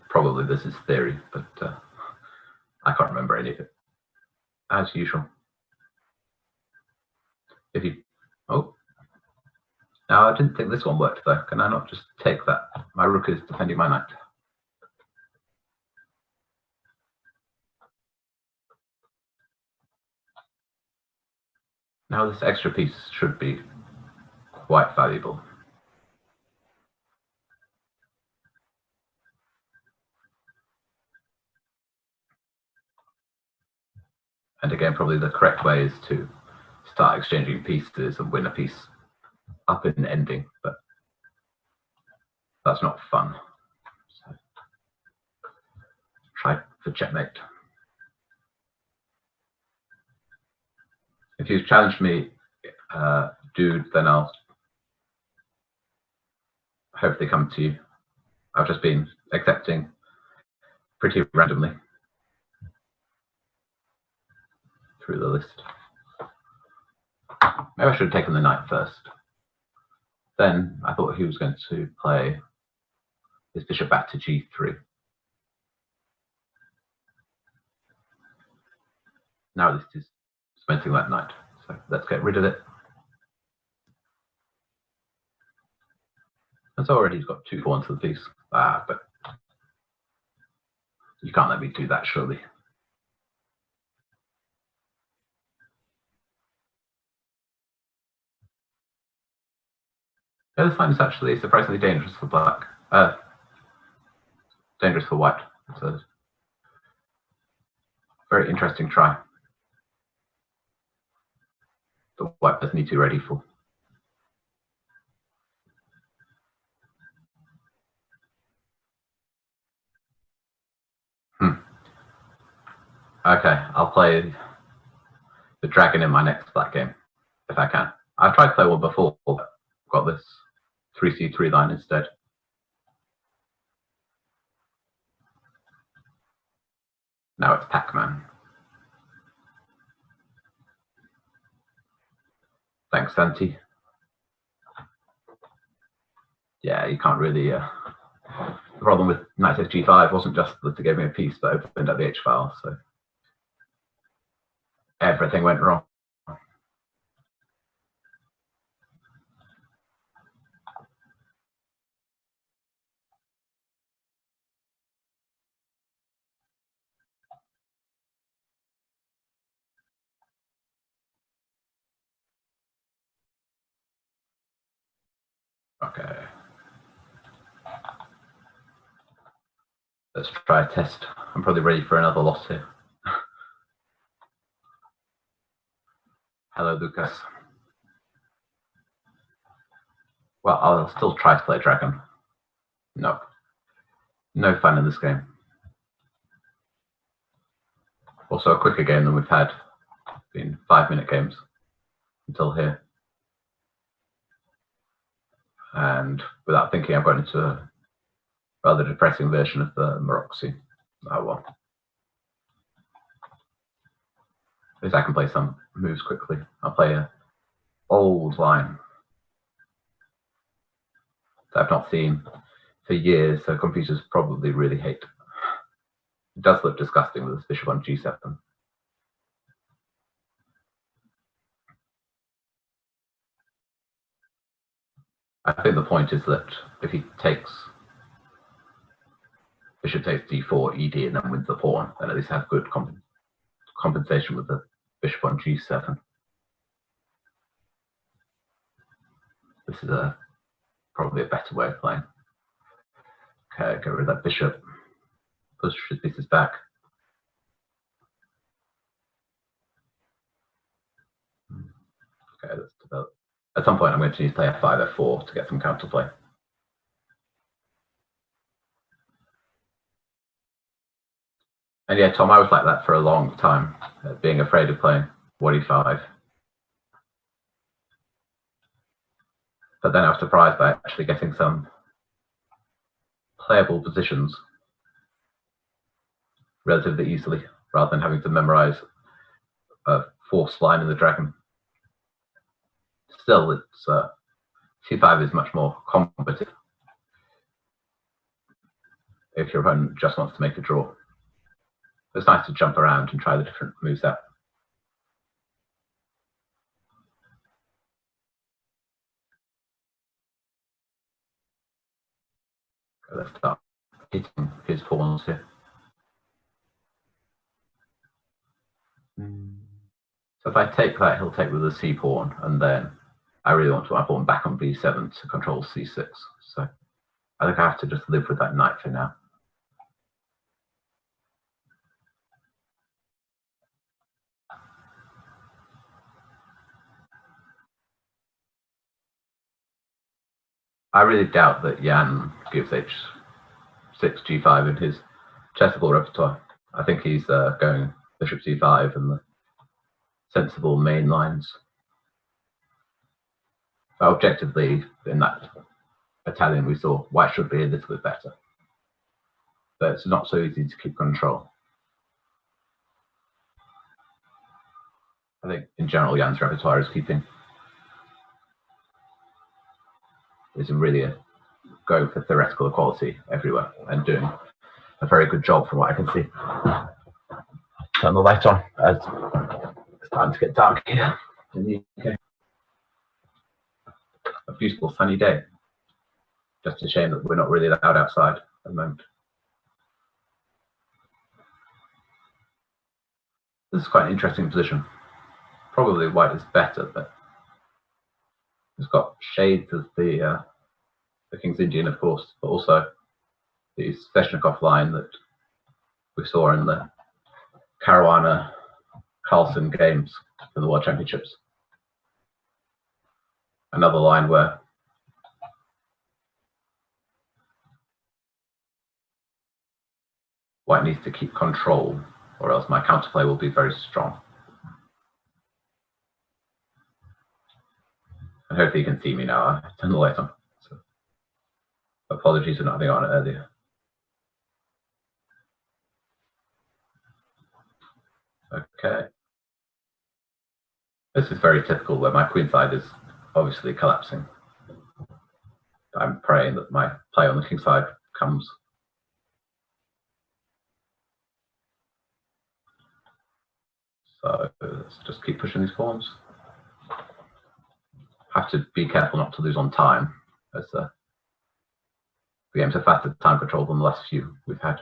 Probably this is theory, but I can't remember any of it. As usual. If you... Oh. Now, I didn't think this one worked, though. Can I not just take that? My rook is defending my knight. Now, this extra piece should be quite valuable. And again, probably the correct way is to start exchanging pieces and win a piece up in the ending, but that's not fun. So, try for checkmate. If you've challenged me, dude, then I'll hopefully come to you. I've just been accepting pretty randomly through the list. Maybe I should have taken the knight first. Then I thought he was going to play his bishop back to g3. Now this is cementing that knight. So let's get rid of it. And so already he's got 2 pawns to the piece. But you can't let me do that, surely. Yeah, this line is actually surprisingly dangerous for black. Dangerous for white. It's a very interesting try. The white does need to be ready for. Okay, I'll play the dragon in my next black game, if I can. I've tried to play one before, but got this 3c3 line instead. Now it's Pac-Man. Thanks, Santi. Yeah, you can't really... the problem with knight g5 wasn't just that it gave me a piece, but opened up the h-file, so everything went wrong. Okay. Let's try a test. I'm probably ready for another loss here. Hello, Lucas. Well, I'll still try to play dragon. No. No fun in this game. Also a quicker game than we've had. Been 5-minute games until here. And without thinking, I've got into a rather depressing version of the Maroxy. Oh well. At least I can play some moves quickly. I'll play an old line that I've not seen for years, so computers probably really hate. It does look disgusting with this bishop on g7. I think the point is that if he takes bishop takes d4, ed, and then wins the pawn, then at least have good compensation with the bishop on g7. This is probably a better way of playing. Okay, get rid of that bishop. Push his pieces back. Okay, let's develop. At some point, I'm going to need to play f5, f4 to get some counterplay. And yeah, Tom, I was like that for a long time, being afraid of playing e5. But then I was surprised by actually getting some playable positions relatively easily, rather than having to memorize a forced line in the dragon. Still, it's c5 is much more combative if your opponent just wants to make a draw. It's nice to jump around and try the different moves out. Okay, let's start hitting his pawns here. So if I take that, he'll take with the c pawn, and then I really want to put my pawn back on b7 to control c6. So I think I have to just live with that knight for now. I really doubt that Jan gives h6, g5 in his chessable repertoire. I think he's going bishop c5 and the sensible main lines. Objectively, in that Italian we saw, white should be a little bit better. But it's not so easy to keep control. I think in general Jan's repertoire is really going for theoretical equality everywhere and doing a very good job from what I can see. Turn the light on as it's time to get dark here in the UK. A beautiful sunny day. Just a shame that we're not really allowed outside at the moment. This is quite an interesting position. Probably white is better, but It's got shades of the King's Indian, of course, but also the Sveshnikov line that we saw in the Caruana Carlsen games for the World Championships. Another line where White needs to keep control, or else my counterplay will be very strong. And hopefully you can see me now. I turned the light on. So apologies for not having on it earlier. Okay. This is very typical where my queenside is obviously collapsing. I'm praying that my play on the kingside comes. So let's just keep pushing these pawns. Have to be careful not to lose on time, as the games have faster time control than the last few we've had.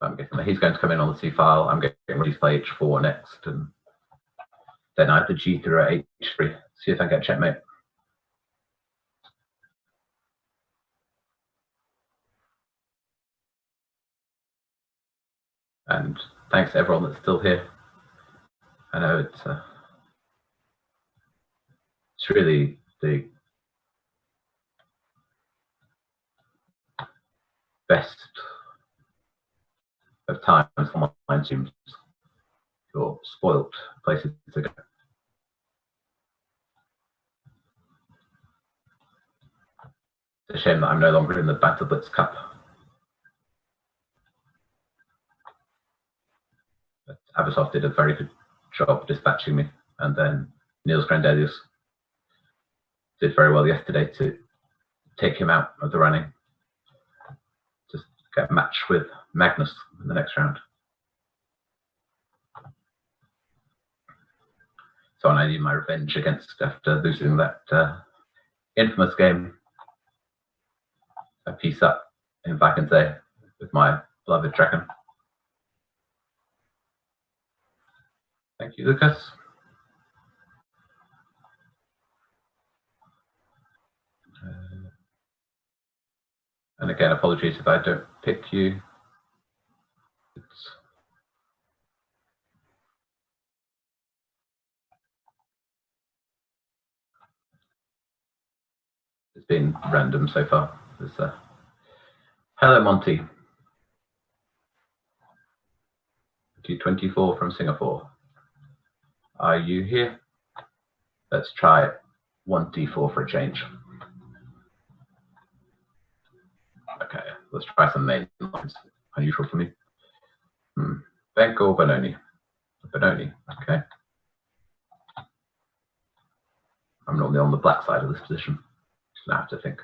I'm guessing that he's going to come in on the c file. I'm getting ready to play h4 next, and then I have the g through at h3. See if I get checkmate. And thanks to everyone that's still here. I know it's really the best of times for online streams. You're spoilt places to go. It's a shame that I'm no longer in the Banter Blitz Cup. But Abasov did a very good job dispatching me, and then Niels Grandelius did very well yesterday to take him out of the running. Just get a match with Magnus in the next round. So I need my revenge against after losing that infamous game. A piece up in Vakensee with my beloved dragon. Thank you, Lucas. And again, apologies if I don't pick you. It's been random so far. Hello, Monty. T24 from Singapore. Are you here? Let's try 1d4 for a change. Okay, let's try some main lines. Unusual for me. Benko or Benoni? Benoni, okay. I'm normally on the black side of this position. Just gonna have to think.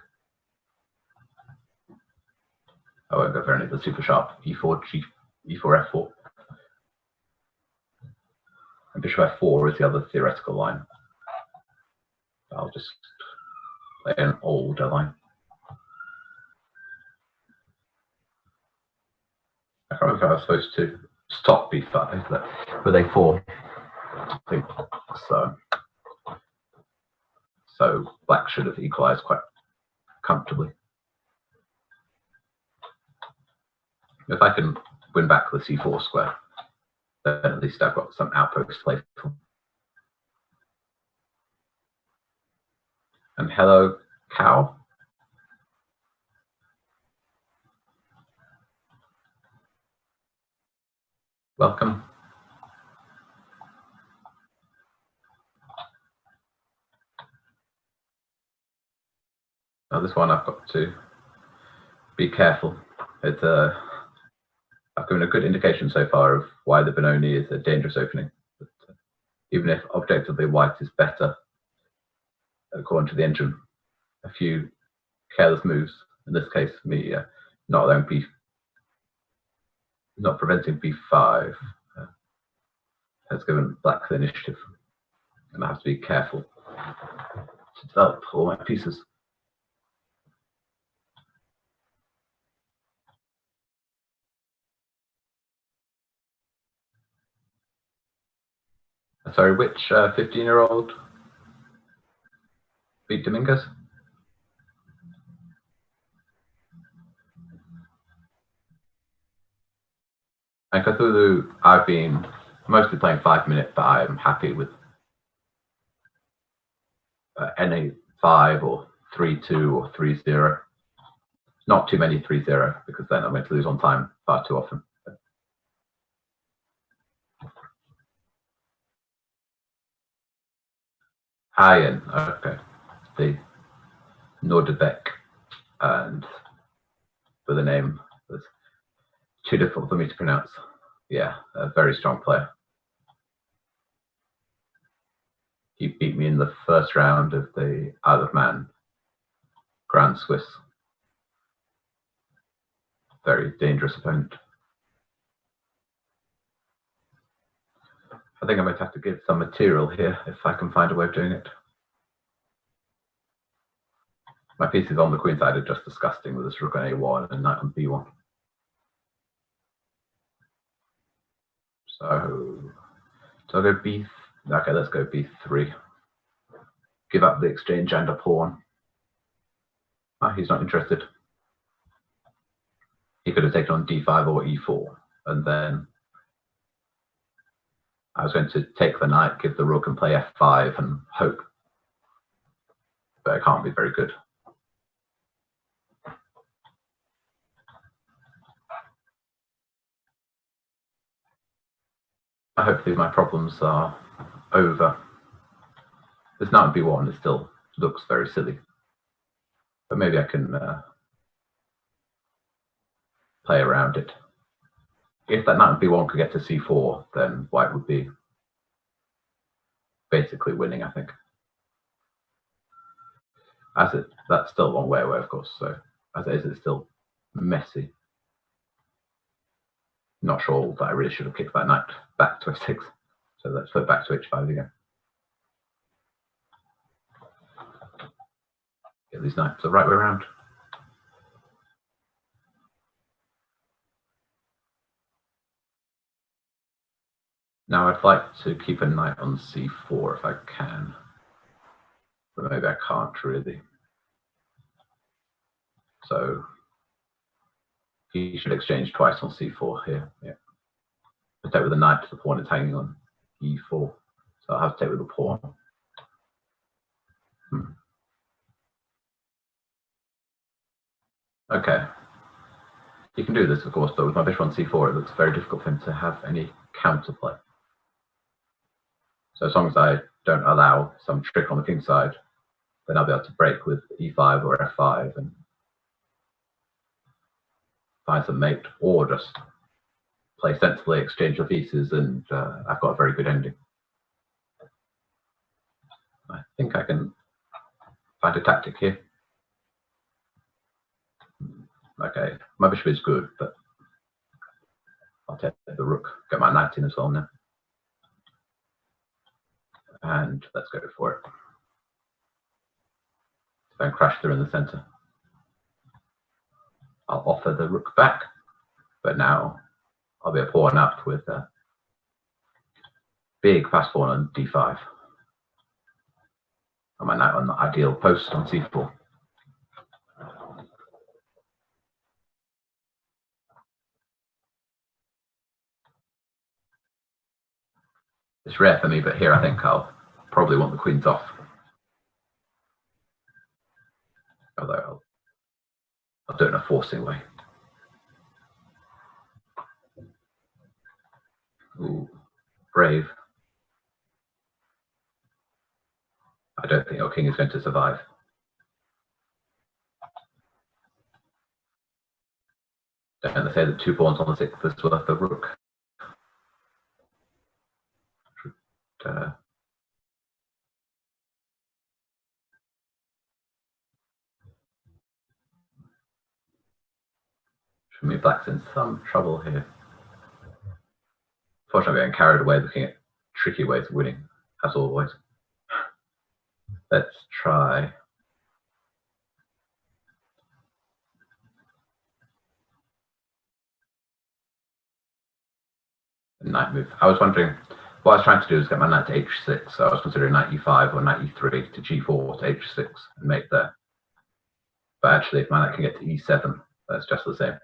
I won't go for any of the super sharp e4, e4, f4. And bishop f4 is the other theoretical line. I'll just play an older line. I can't remember if I was supposed to stop b5 with a4. I think so. So black should have equalized quite comfortably. If I can win back the c4 square, then at least I've got some outposts to play for. And hello, cow. Welcome. Now this one I've got to be careful. It's I've given a good indication so far of why the Benoni is a dangerous opening. But even if objectively white is better, according to the engine, a few careless moves, in this case me not allowing not preventing b5, has given black the initiative. And I have to be careful to develop all my pieces. Sorry, which 15-year-old beat Dominguez? And Cthulhu, I've been mostly playing 5-minute, but I'm happy with NA5 or 3-2 or 3-0. Not too many 3-0 because then I'm going to lose on time far too often. Hayen, okay. The Nordebeck, and with a name that's too difficult for me to pronounce. Yeah, a very strong player. He beat me in the first round of the Isle of Man Grand Swiss. Very dangerous opponent. I think I might have to give some material here if I can find a way of doing it. My pieces on the queen side are just disgusting with this rook on a1 and knight on b1. So I'll go b. Okay, let's go b3. Give up the exchange and a pawn. Ah, he's not interested. He could have taken on d5 or e4, and then I was going to take the knight, give the rook, and play f5 and hope. But it can't be very good. Hopefully my problems are over. This knight on b1 it still looks very silly. But maybe I can play around it. If that knight on b1 could get to c4, then white would be basically winning, I think. That's still a long way away, of course. So as it is, it's still messy. Not sure that I really should have kicked that knight back to f6. So let's flip back to h5 again. Get these knights the right way around. Now I'd like to keep a knight on c4 if I can. But maybe I can't really. So he should exchange twice on c4 here. Yeah. Protect with the knight, the pawn is hanging on e4. So I'll have to take with the pawn. Okay. He can do this, of course, but with my bishop on c4, it looks very difficult for him to have any counterplay. So as long as I don't allow some trick on the king side, then I'll be able to break with e5 or f5 and find some mate, or just play sensibly, exchange the pieces, and I've got a very good ending. I think I can find a tactic here. Okay, my bishop is good, but I'll take the rook, get my knight in as well now. And let's go for it. Then crash through in the center. I'll offer the rook back, but now I'll be a pawn up with a big pass pawn on d5. And my knight on the ideal post on c4. It's rare for me, but here I think I'll probably want the queens off. Although I'll do it in a forcing way. Ooh, brave. I don't think your king is going to survive. Don't they say that 2 pawns on the 6th is worth the rook? Should me black's in some trouble here. Fortunately, I'm getting carried away looking at tricky ways of winning, as always. Let's try. A knight move. I was wondering, what I was trying to do is get my knight to h6, so I was considering knight e5 or knight e3 to g4 to h6 and mate there. But actually, if my knight can get to e7, that's just the same.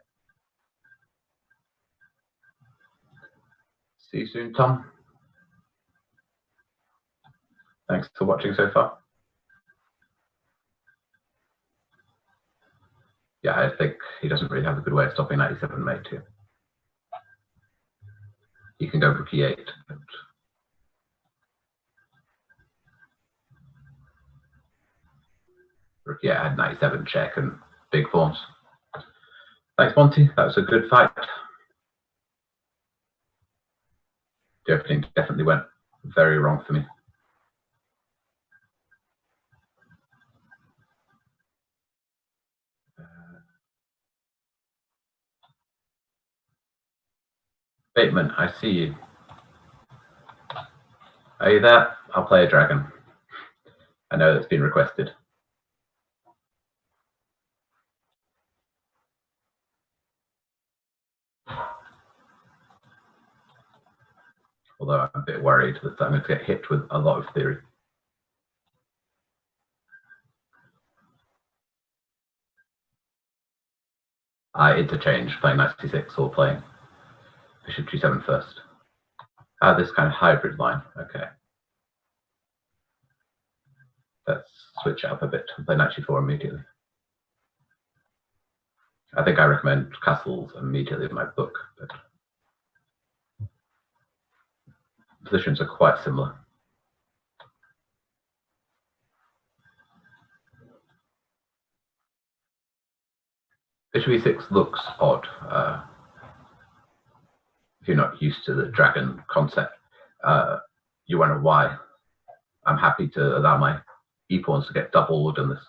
See you soon, Tom. Thanks for watching so far. Yeah, I think he doesn't really have a good way of stopping knight e7 mate here. He can go rook e8. But rook e8 had knight e7 check and big pawns. Thanks, Monty. That was a good fight. The opening definitely went very wrong for me. Bateman, I see you. Are you there? I'll play a dragon. I know that's been requested. Although I'm a bit worried that I'm going to get hit with a lot of theory. I interchange playing knight c6 or playing bishop g7 first. This kind of hybrid line. Okay. Let's switch it up a bit and play knight g4 immediately. I think I recommend castles immediately in my book, but positions are quite similar. Bishop e6 looks odd if you're not used to the dragon concept. You wonder why. I'm happy to allow my e-pawns to get doubled and this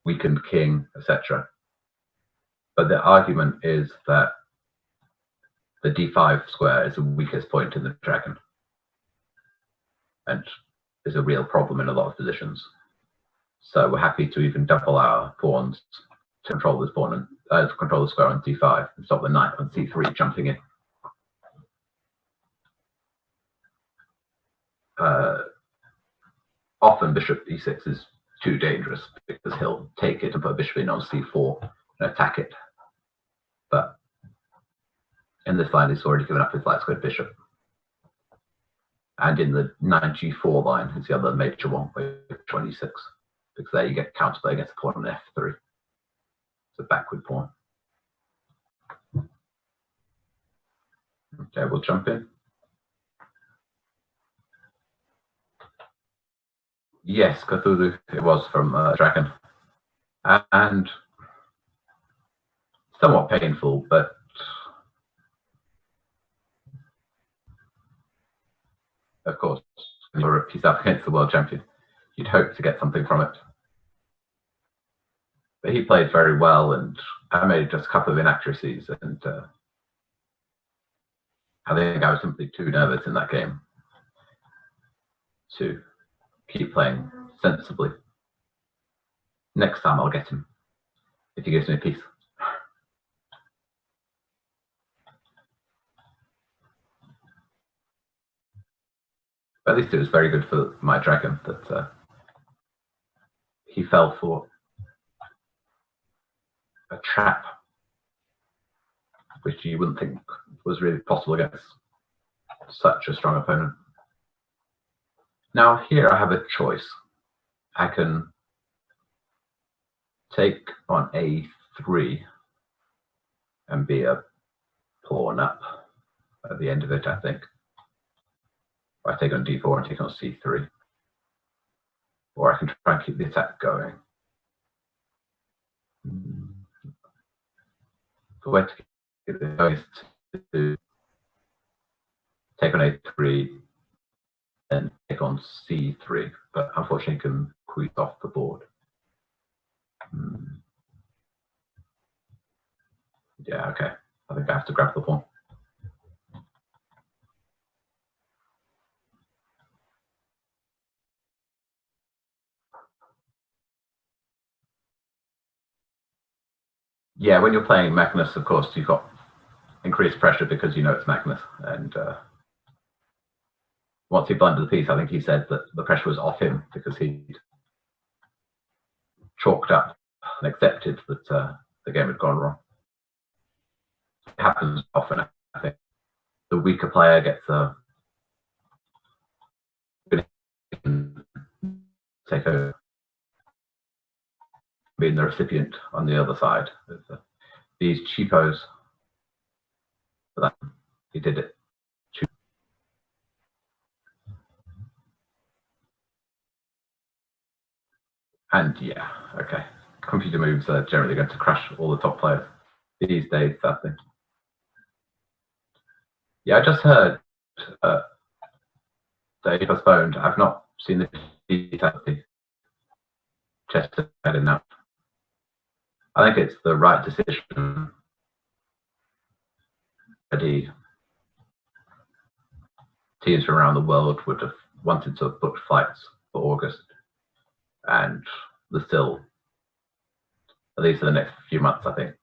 weakened king, etc. But the argument is that the d5 square is the weakest point in the dragon and is a real problem in a lot of positions. So we're happy to even double our pawns to control this pawn and to control the square on d5 and stop the knight on c3 jumping in. Often bishop e6 is too dangerous because he'll take it and put a bishop in on c4 and attack it. But in this line, he's already given up his light squared bishop. And in the knight g4 line, is the other major one, with 26, because there you get counterplay against a pawn on f3. It's a backward pawn. Okay, we'll jump in. Yes, Cthulhu, it was from Dragon. And somewhat painful, but of course, when you're a piece up against the world champion, you'd hope to get something from it. But he played very well, and I made just a couple of inaccuracies, and I think I was simply too nervous in that game to keep playing sensibly. Next time I'll get him, if he gives me a piece. But at least it was very good for my dragon that he fell for a trap, which you wouldn't think was really possible against such a strong opponent. Now here I have a choice. I can take on a3 and be a pawn up at the end of it, I think. Or I take on d4 and take on c3. Or I can try and keep the attack going. The way to keep it going is to take on a3 and take on c3, but unfortunately can squeeze off the board. Yeah, okay. I think I have to grab the pawn. Yeah, when you're playing Magnus, of course, you've got increased pressure because you know it's Magnus, and once he blundered the piece, I think he said that the pressure was off him because he'd chalked up and accepted that the game had gone wrong. It happens often. I think the weaker player gets a take over, being the recipient on the other side. These cheapos, he did it. And yeah, okay. Computer moves are generally going to crush all the top players these days, I think. Yeah, I just heard they postponed. I've not seen the details of the Chester enough. I think it's the right decision. Teams from around the world would have wanted to book flights for August, and there's still, at least for the next few months, I think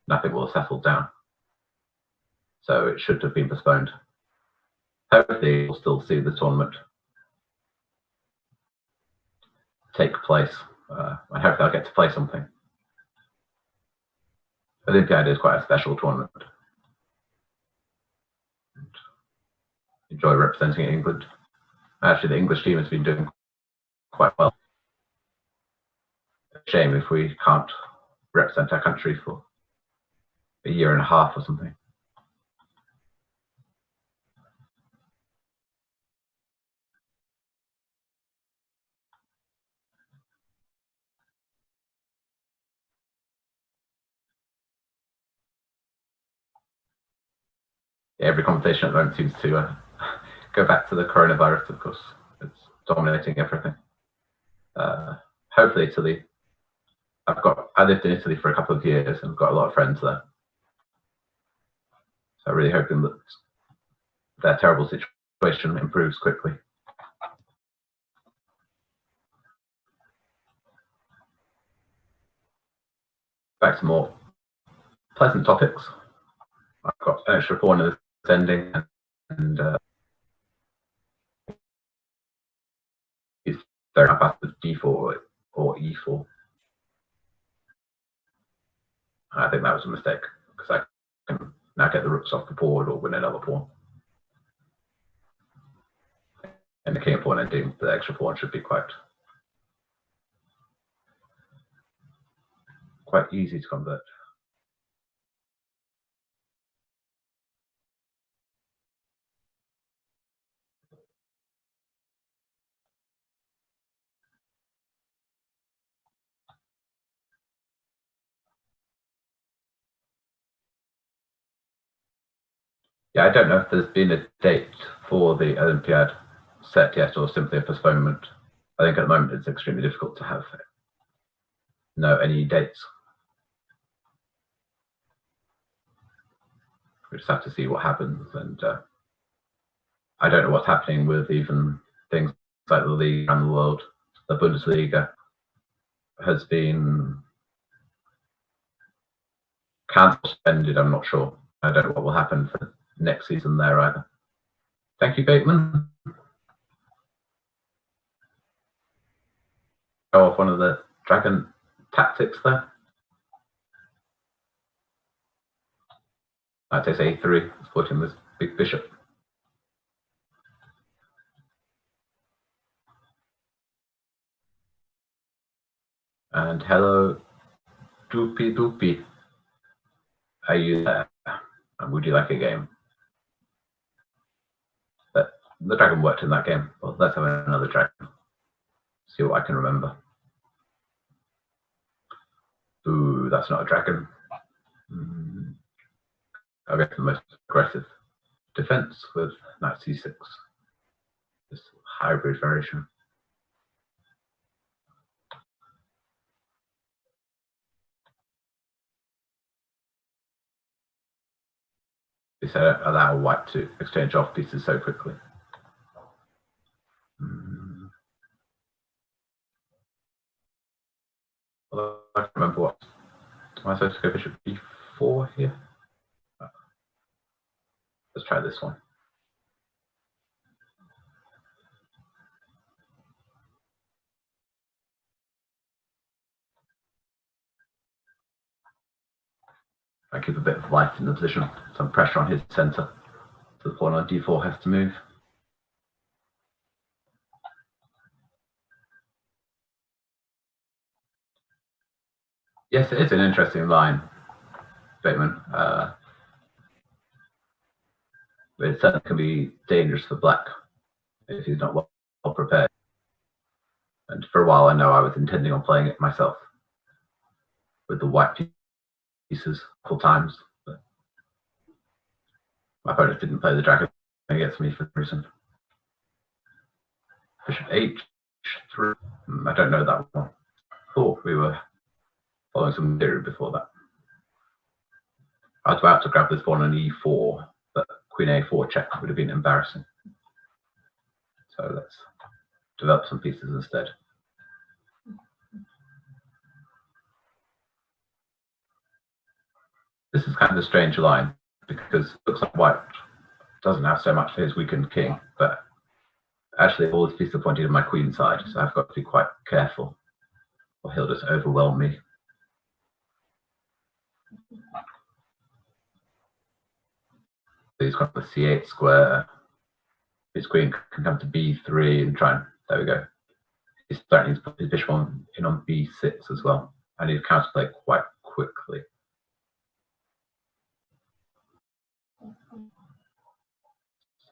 nothing will have settled down. So it should have been postponed. Hopefully, we'll still see the tournament take place. I hope they'll get to play something. Olympiad is quite a special tournament. And enjoy representing England. Actually, the English team has been doing quite well. Shame if we can't represent our country for a year and a half or something. Every conversation at the moment seems to go back to the coronavirus, of course. It's dominating everything. Hopefully Italy. I lived in Italy for a couple of years and got a lot of friends there. So I'm really hoping that their terrible situation improves quickly. Back to more pleasant topics. I've got an extra pawn in this ending, and he's very up with d4 or e4. I think that was a mistake because I can now get the rooks off the board or win another pawn. And the king pawn ending, the extra pawn should be quite easy to convert. Yeah, I don't know if there's been a date for the Olympiad set yet or simply a postponement. I think at the moment it's extremely difficult to know any dates. We just have to see what happens, and I don't know what's happening with even things like the league around the world. The Bundesliga has been cancelled, suspended. I'm not sure. I don't know what will happen for next season there either. Thank you, Bateman. Go off one of the dragon tactics there. I take a3, supporting this big bishop. And hello, Doopy Doopy. Are you there? And would you like a game? But the dragon worked in that game. Well, let's have another dragon. See what I can remember. Ooh, that's not a dragon. I'll get the most aggressive defense with knight c6. This hybrid variation. This allow white to exchange off pieces so quickly. Although I can't remember what. Am I supposed to go bishop b4 here? Let's try this one. I keep a bit of life in the position, some pressure on his centre. So the pawn on d4 has to move. Yes, it is an interesting line, Bateman. But it certainly can be dangerous for black if he's not well prepared. And for a while, I know I was intending on playing it myself with the white pieces a couple times. But my opponent didn't play the dragon against me for the reason. Bishop h3. I don't know that one. Thought we were following some theory before that. I was about to grab this pawn on e4, but queen a4 check would have been embarrassing. So let's develop some pieces instead. This is kind of a strange line because it looks like white doesn't have so much for his weakened king, but actually all his pieces are pointed to my queen side, so I've got to be quite careful or he'll just overwhelm me. He's got the c8 square. His queen can come to b3 and try and, there we go. He's threatening to put his bishop in on b6 as well. I need to counterplay quite quickly.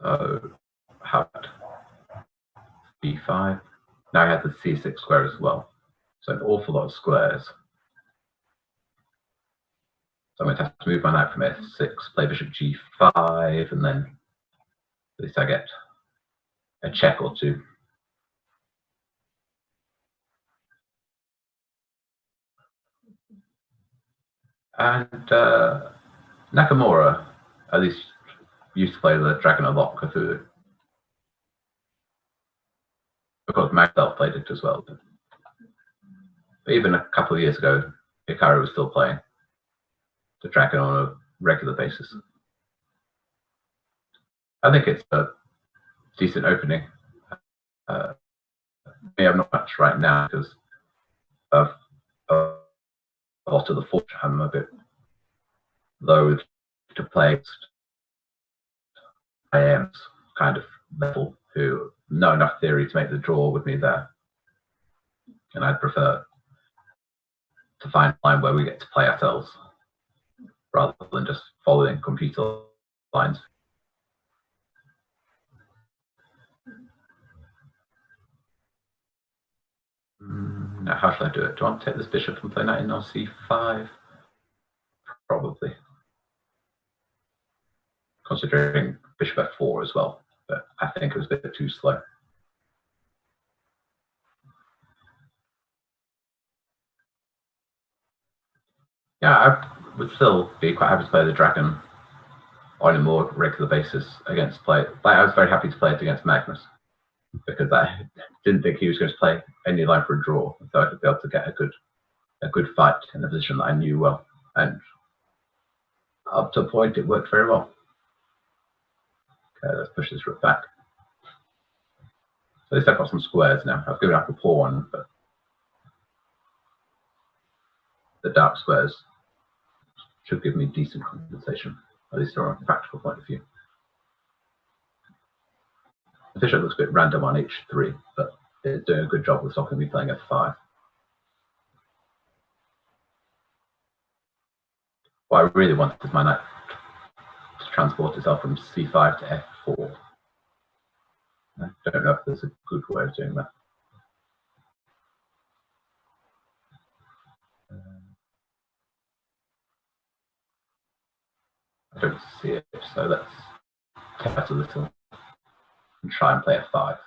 So, how about b5? Now he has the c6 square as well. So an awful lot of squares. So I'm going to have to move my knight from f6, play bishop g5, and then at least I get a check or two. And Nakamura, at least, used to play the dragon a lot, Cthulhu. Of course, myself played it as well. But even a couple of years ago, Hikaru was still playing the dragon on a regular basis. I think it's a decent opening. Maybe I'm not much right now because of a lot of the fortune. I'm a bit loath to play IM's kind of level who know enough theory to make the draw with me there. And I'd prefer to find a line where we get to play ourselves rather than just following computer lines. Now, how should I do it? Do I want to take this bishop and play knight in on c5? Probably. Considering bishop f4 as well, but I think it was a bit too slow. Yeah, I would still be quite happy to play the dragon on a more regular basis against play. Like, I was very happy to play it against Magnus because I didn't think he was going to play any line for a draw, so I could be able to get a good fight in a position that I knew well. And up to a point, it worked very well. Okay, let's push this rook back. So at least I've got some squares now. I've given up a pawn, but the dark squares should give me decent compensation, at least from a practical point of view. The bishop looks a bit random on h3, but it's doing a good job with stopping me playing f5. What I really want is my knight to transport itself from c5 to f4. I don't know if there's a good way of doing that. I don't see it, so let's tap out a little and try and play f5.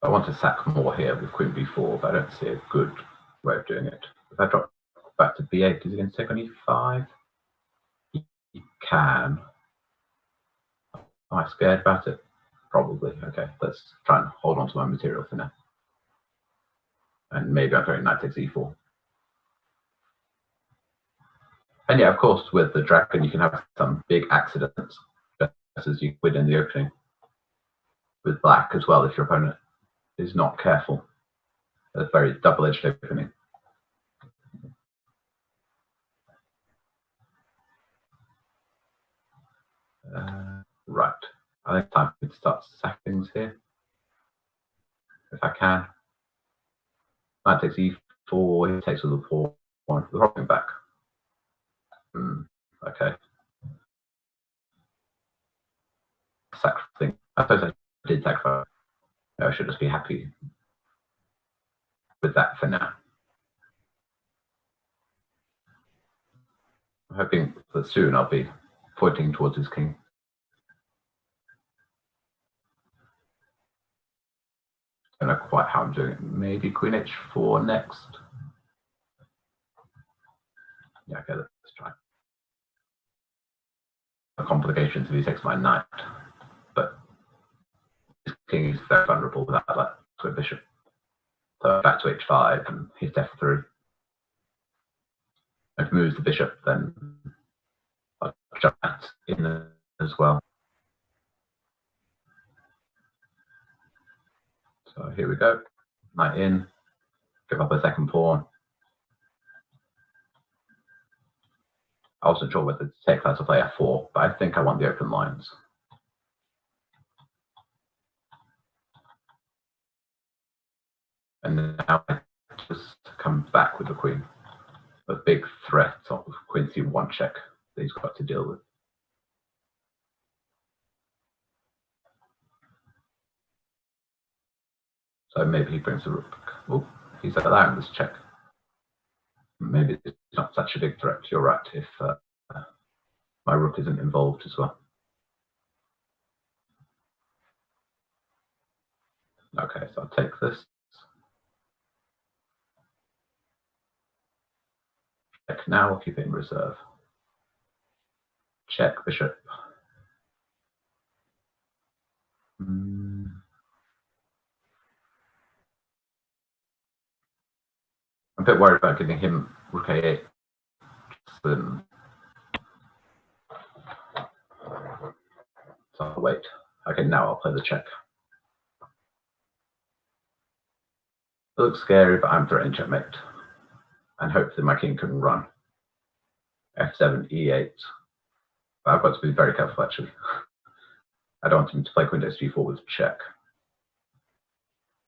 I want to sack more here with queen b4, but I don't see a good way of doing it. If I drop back to b8, is he going to take on e5? He can. Am I scared about it? probably. Okay, let's try and hold on to my material for now. And maybe I'm throwing knight takes e4. And yeah, of course, with the dragon, you can have some big accidents, just as you would in the opening. With black as well, if your opponent is not careful. It's a very double-edged opening. Right, I think it's time for me to start sacking things here. If I can. Knight takes e4, he takes with the pawn, the rocking back. Okay. Sacrificing. I suppose I did sacrifice. I should just be happy with that for now. I'm hoping that soon I'll be pointing towards his king. I don't know quite how I'm doing it. Maybe queen h4 next. Yeah, okay, let's try. The complications if he takes my knight, but his king is very vulnerable without that to a bishop. So back to h5 and he's f3. If he moves the bishop, then I'll jump that in as well. So here we go. Knight in, give up a second pawn. I wasn't sure whether to take that to play f4, but I think I want the open lines. And now I just come back with the queen. A big threat of queen c1 check that he's got to deal with. So maybe he brings the rook. Oh, he's allowing this check. Maybe it's not such a big threat. You're right, if my rook isn't involved as well. Okay, so I'll take this. Check now, we'll keep it in reserve. Check bishop. I'm a bit worried about giving him rook a8. So I'll wait. Okay, now I'll play the check. It looks scary, but I'm threatening checkmate. And hopefully my king can run. f7, e8. But I've got to be very careful, actually. I don't want him to play queen takes g4 with check.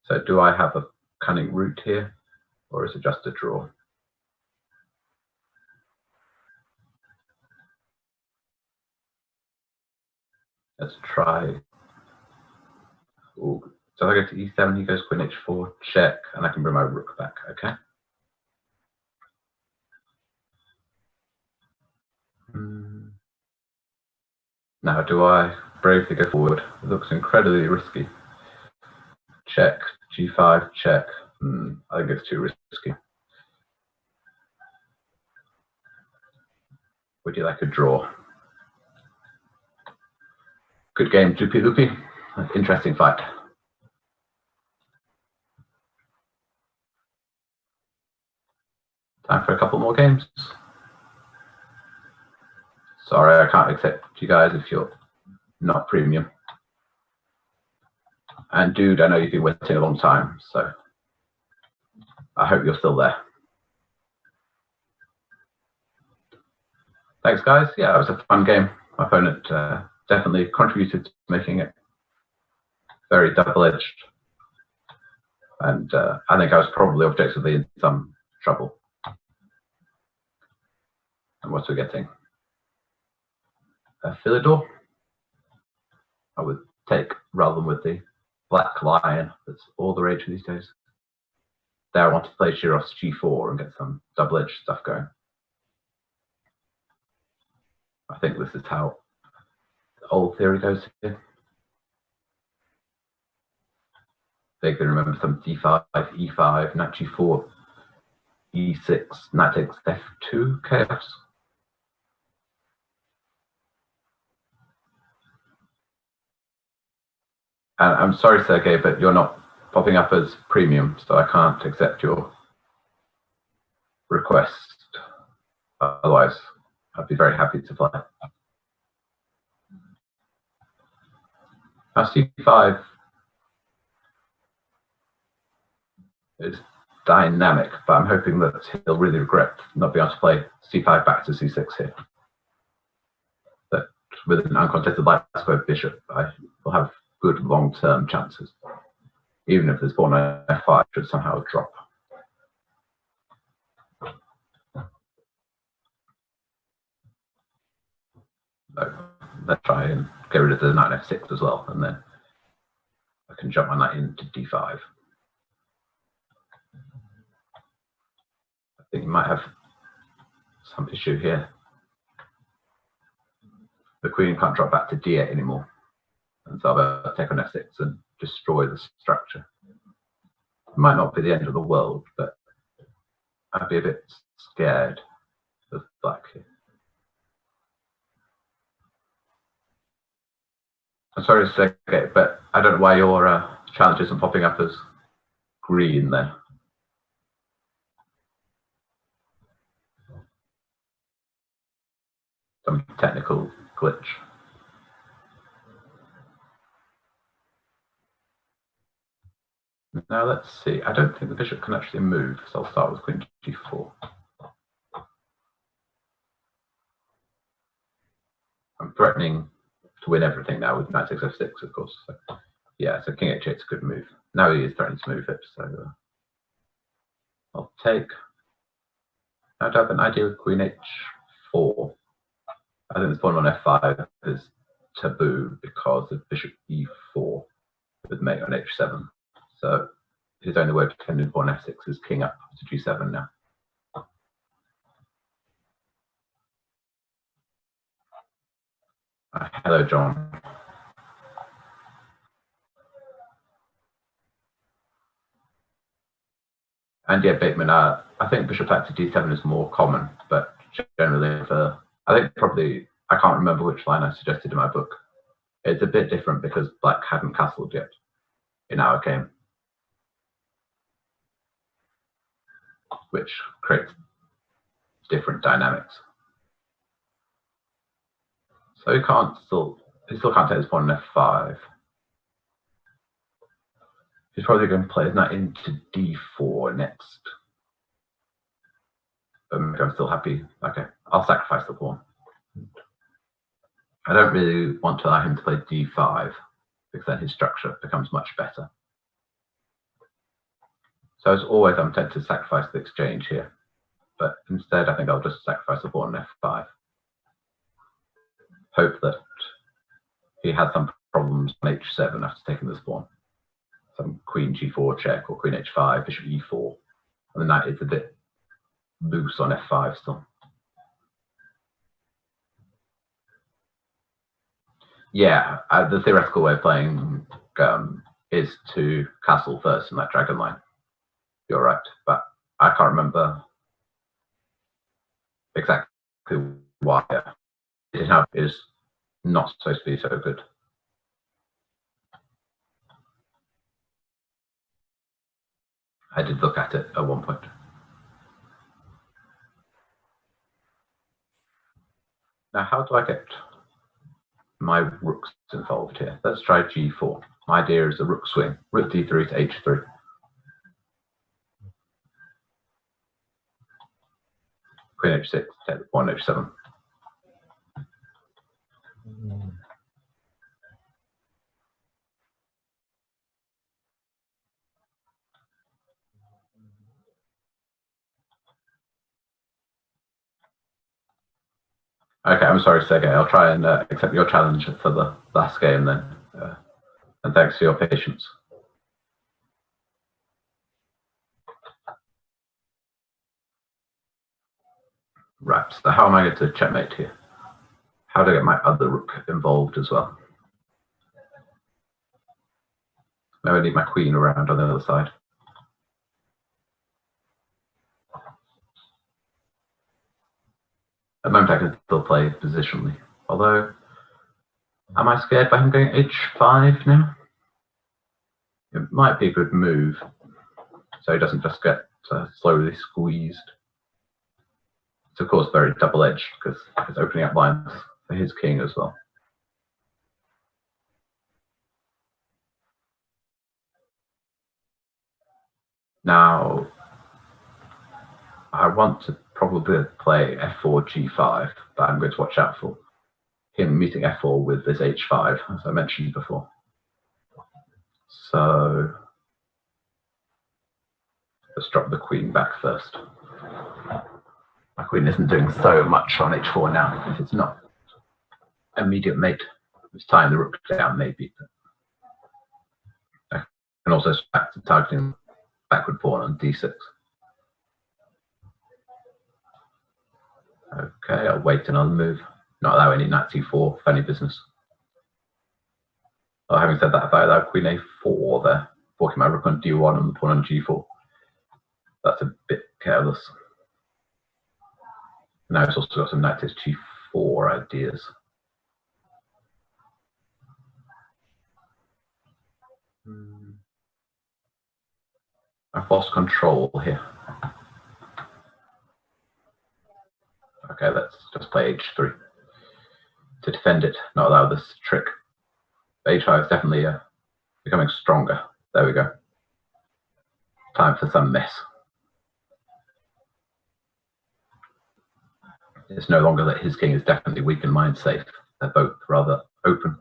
So do I have a cunning route here, or is it just a draw? Let's try. Ooh. So if I go to e7, he goes queen h4, check, and I can bring my rook back, okay? Now, do I bravely go forward? It looks incredibly risky. Check, g5, check. I think it's too risky. Would you like a draw? Good game, Doopy Loopy. Interesting fight. Time for a couple more games. Sorry, I can't accept you guys if you're not premium. And dude, I know you've been waiting a long time, so I hope you're still there. Thanks, guys. Yeah, it was a fun game. My opponent definitely contributed to making it very double-edged. And I think I was probably objectively in some trouble. And what we're getting? A Philidor. I would take rather than with the black lion. That's all the rage these days. There I want to play Shirov's g4 and get some double-edged stuff going. I think this is how the old theory goes here. Vaguely remember some d5, e5, knight g4, e6, knight takes f2 chaos. I'm sorry, Sergey, but you're not popping up as premium, so I can't accept your request. Otherwise, I'd be very happy to play. Now, C5 is dynamic, but I'm hoping that he'll really regret not being able to play C5 back to C6 here. That with an uncontested light square bishop, I will have good long-term chances, even if this pawn on F5 should somehow drop. So let's try and get rid of the knight F6 as well, and then I can jump my knight into D5. I think you might have some issue here. The queen can't drop back to D8 anymore, and so I'll take on F6 and destroy the structure. It might not be the end of the world, but I'd be a bit scared of black here. I'm sorry to say, but I don't know why your challenge isn't popping up as green there. Some technical glitch. Now let's see. I don't think the bishop can actually move, so I'll start with queen g4. I'm threatening to win everything now with knight 6 f6, of course. So, yeah, so king h8 is a good move. Now he is threatening to move it, so I'll take. I'd have an idea with queen h4. I think this pawn on f5 is taboo because of bishop e4 with mate on h7. So his only way of defending pawn f6 is king up to g7 now. Hello, John. And yeah, Bateman, I think bishop back to d7 is more common, but generally, I think probably, I can't remember which line I suggested in my book. It's a bit different because black hadn't castled yet in our game, which creates different dynamics. So he still can't take this pawn on f5. He's probably going to play his knight into d4 next. But maybe I'm still happy. Okay, I'll sacrifice the pawn. I don't really want to allow him to play d5 because then his structure becomes much better. So as always, I'm tempted to sacrifice the exchange here. But instead, I think I'll just sacrifice the pawn on f5. Hope that he has some problems on h7 after taking this pawn. Some queen g4 check or queen h5, bishop e4. And the knight is a bit loose on f5 still. Yeah, the theoretical way of playing is to castle first in that dragon line. You're right, but I can't remember exactly why it is not supposed to be so good. I did look at it at one point. Now, how do I get my rooks involved here? Let's try g4. My idea is a rook swing, rook d3 to h3. Queen h6, take the pawn h7. Okay, I'm sorry, Sergey. I'll try and accept your challenge for the last game then. And thanks for your patience. Right, so how am I going to checkmate here? How do I get my other rook involved as well? Now I need my queen around on the other side. At the moment I can still play positionally. Although, am I scared by him going h5 now? it might be a good move, so he doesn't just get slowly squeezed. It's of course very double-edged because it's opening up lines for his king as well. Now, I want to probably play f4, g5, but I'm going to watch out for him meeting f4 with this h5, as I mentioned before. So let's drop the queen back first. My queen isn't doing so much on h4 now. If it's not immediate mate, it's tying the rook down maybe. I can also back to targeting backward pawn on d6. Okay, I'll wait another move. Not allow any knight c4, funny business. Oh, having said that, if I allow queen a4 there, forking my rook on d1 and the pawn on g4, that's a bit careless. Now it's also got some knight takes g4 ideas. I've lost control here. Okay, let's just play h3 to defend it, not allow this trick. h5 is definitely becoming stronger. There we go. Time for some mess. It's no longer that his king is definitely weak and mine safe. They're both rather open.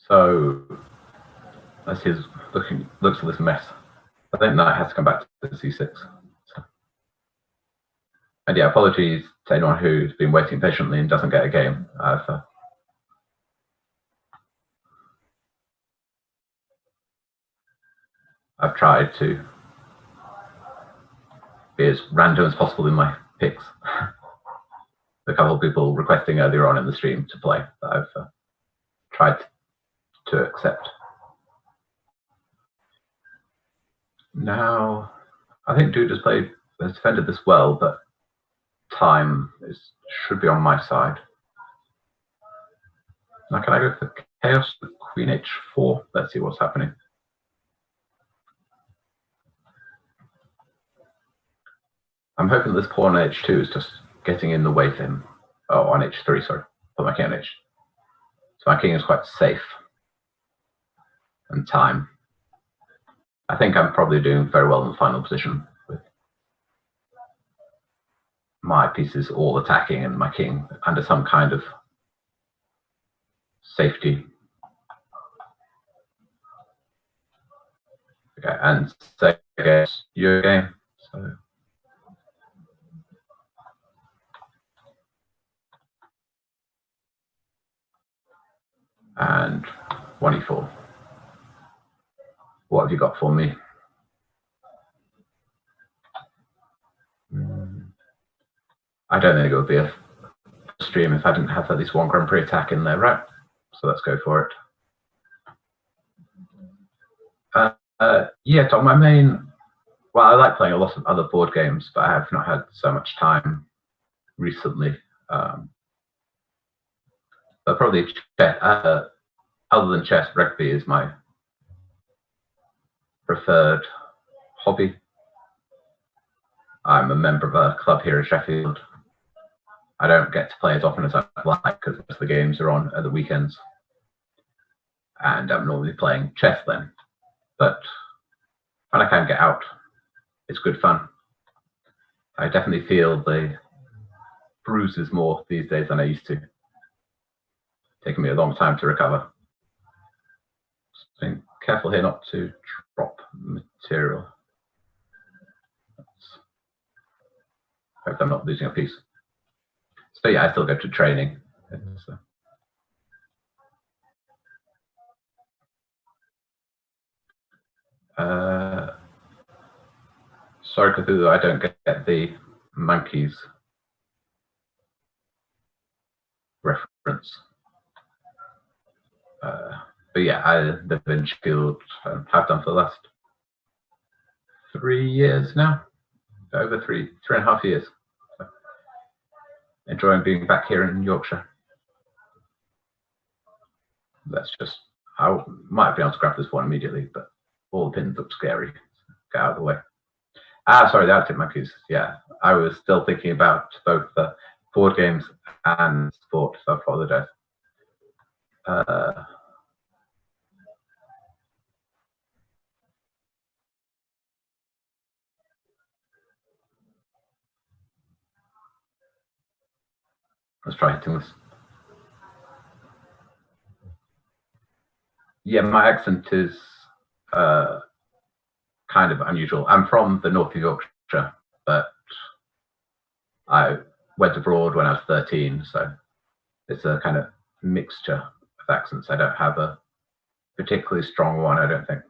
So as he's looks at this mess, I think knight has to come back to c6. So. And yeah, apologies to anyone who's been waiting patiently and doesn't get a game. I've tried to be as random as possible in my picks. A couple of people requesting earlier on in the stream to play that I've tried to accept. Now, I think Dude has defended this well, but time should be on my side. Now, can I go for chaos with queen h4? Let's see what's happening. I'm hoping this pawn on h2 is just getting in the way for him. Oh, on h3, sorry. Put my king on h. So my king is quite safe. And time. I think I'm probably doing very well in the final position with my pieces all attacking and my king under some kind of safety. Okay, and say against your game. So and 1e4. What have you got for me? I don't think it would be a stream if I didn't have at least one Grand Prix attack in there, right? So let's go for it. Yeah, Tom, my main... Well, I like playing a lot of other board games, but I have not had so much time recently. But probably chess, other than chess, rugby is my preferred hobby. I'm a member of a club here in Sheffield. I don't get to play as often as I'd like because most of the games are on at the weekends. And I'm normally playing chess then. But when I can get out, it's good fun. I definitely feel the bruises more these days than I used to. Taking me a long time to recover. Just being careful here not to drop material. Hope I'm not losing a piece. So yeah, I still go to training. Sorry, Cthulhu, I don't get the monkeys reference. But yeah, I live in Sheffield and have done for the last 3 years now. Over 3.5 years. So, enjoying being back here in Yorkshire. That's just, I might have been able to grab this one immediately, but all the pins look scary. Get out of the way. Sorry, the Arctic Monkeys. Yeah, I was still thinking about both the board games and sport, so I apologize. Let's try hitting this. Yeah, my accent is kind of unusual. I'm from the north of Yorkshire, but I went abroad when I was 13, so it's a kind of mixture of accents. I don't have a particularly strong one, I don't think.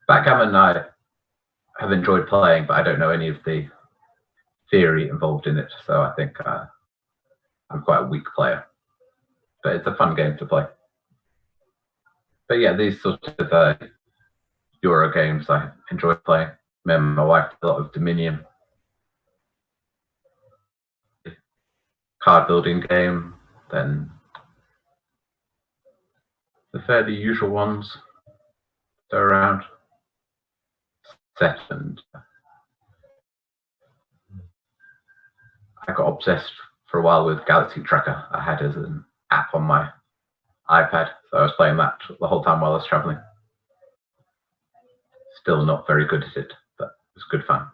Backgammon I have enjoyed playing, but I don't know any of the theory involved in it, so I think I'm quite a weak player. But it's a fun game to play. But yeah, these sort of Euro games I enjoy playing. Me and my wife did a lot of Dominion. Card building game, then the fairly usual ones that are around. Set, and I got obsessed for a while with Galaxy Tracker. I had as an app on my iPad, so I was playing that the whole time while I was traveling. Still not very good at it, but it was good fun.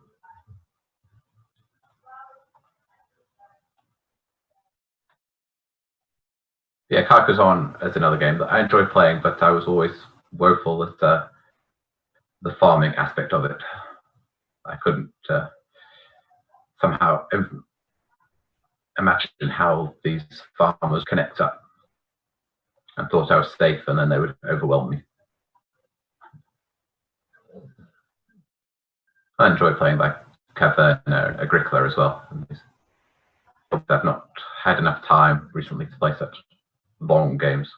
Yeah, Carcassonne is another game that I enjoyed playing, but I was always woeful at the farming aspect of it. I couldn't somehow imagine how these farmers connect up, and thought I was safe, and then they would overwhelm me. I enjoy playing like Caverna Agricola as well. I've not had enough time recently to play such long games.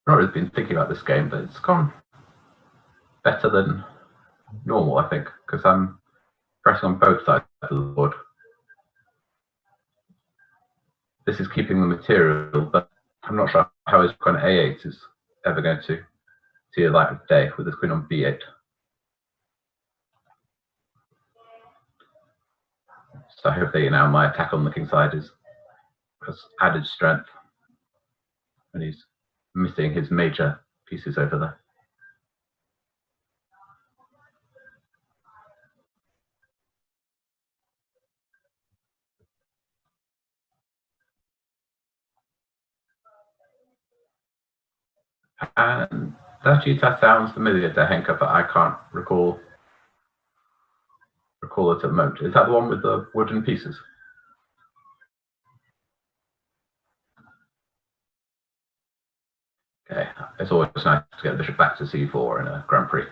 I've not really been thinking about this game, but it's gone better than normal, I think, because I'm pressing on both sides of the board. This is keeping the material, but I'm not sure how his queen on A8 is ever going to see the light of day with his queen on B8. So hopefully now my attack on the king side has added strength, and he's missing his major pieces over there. And that Utah sounds familiar to Henka, but I can't recall it at the moment. Is that the one with the wooden pieces? Okay, it's always nice to get the bishop back to c4 in a Grand Prix,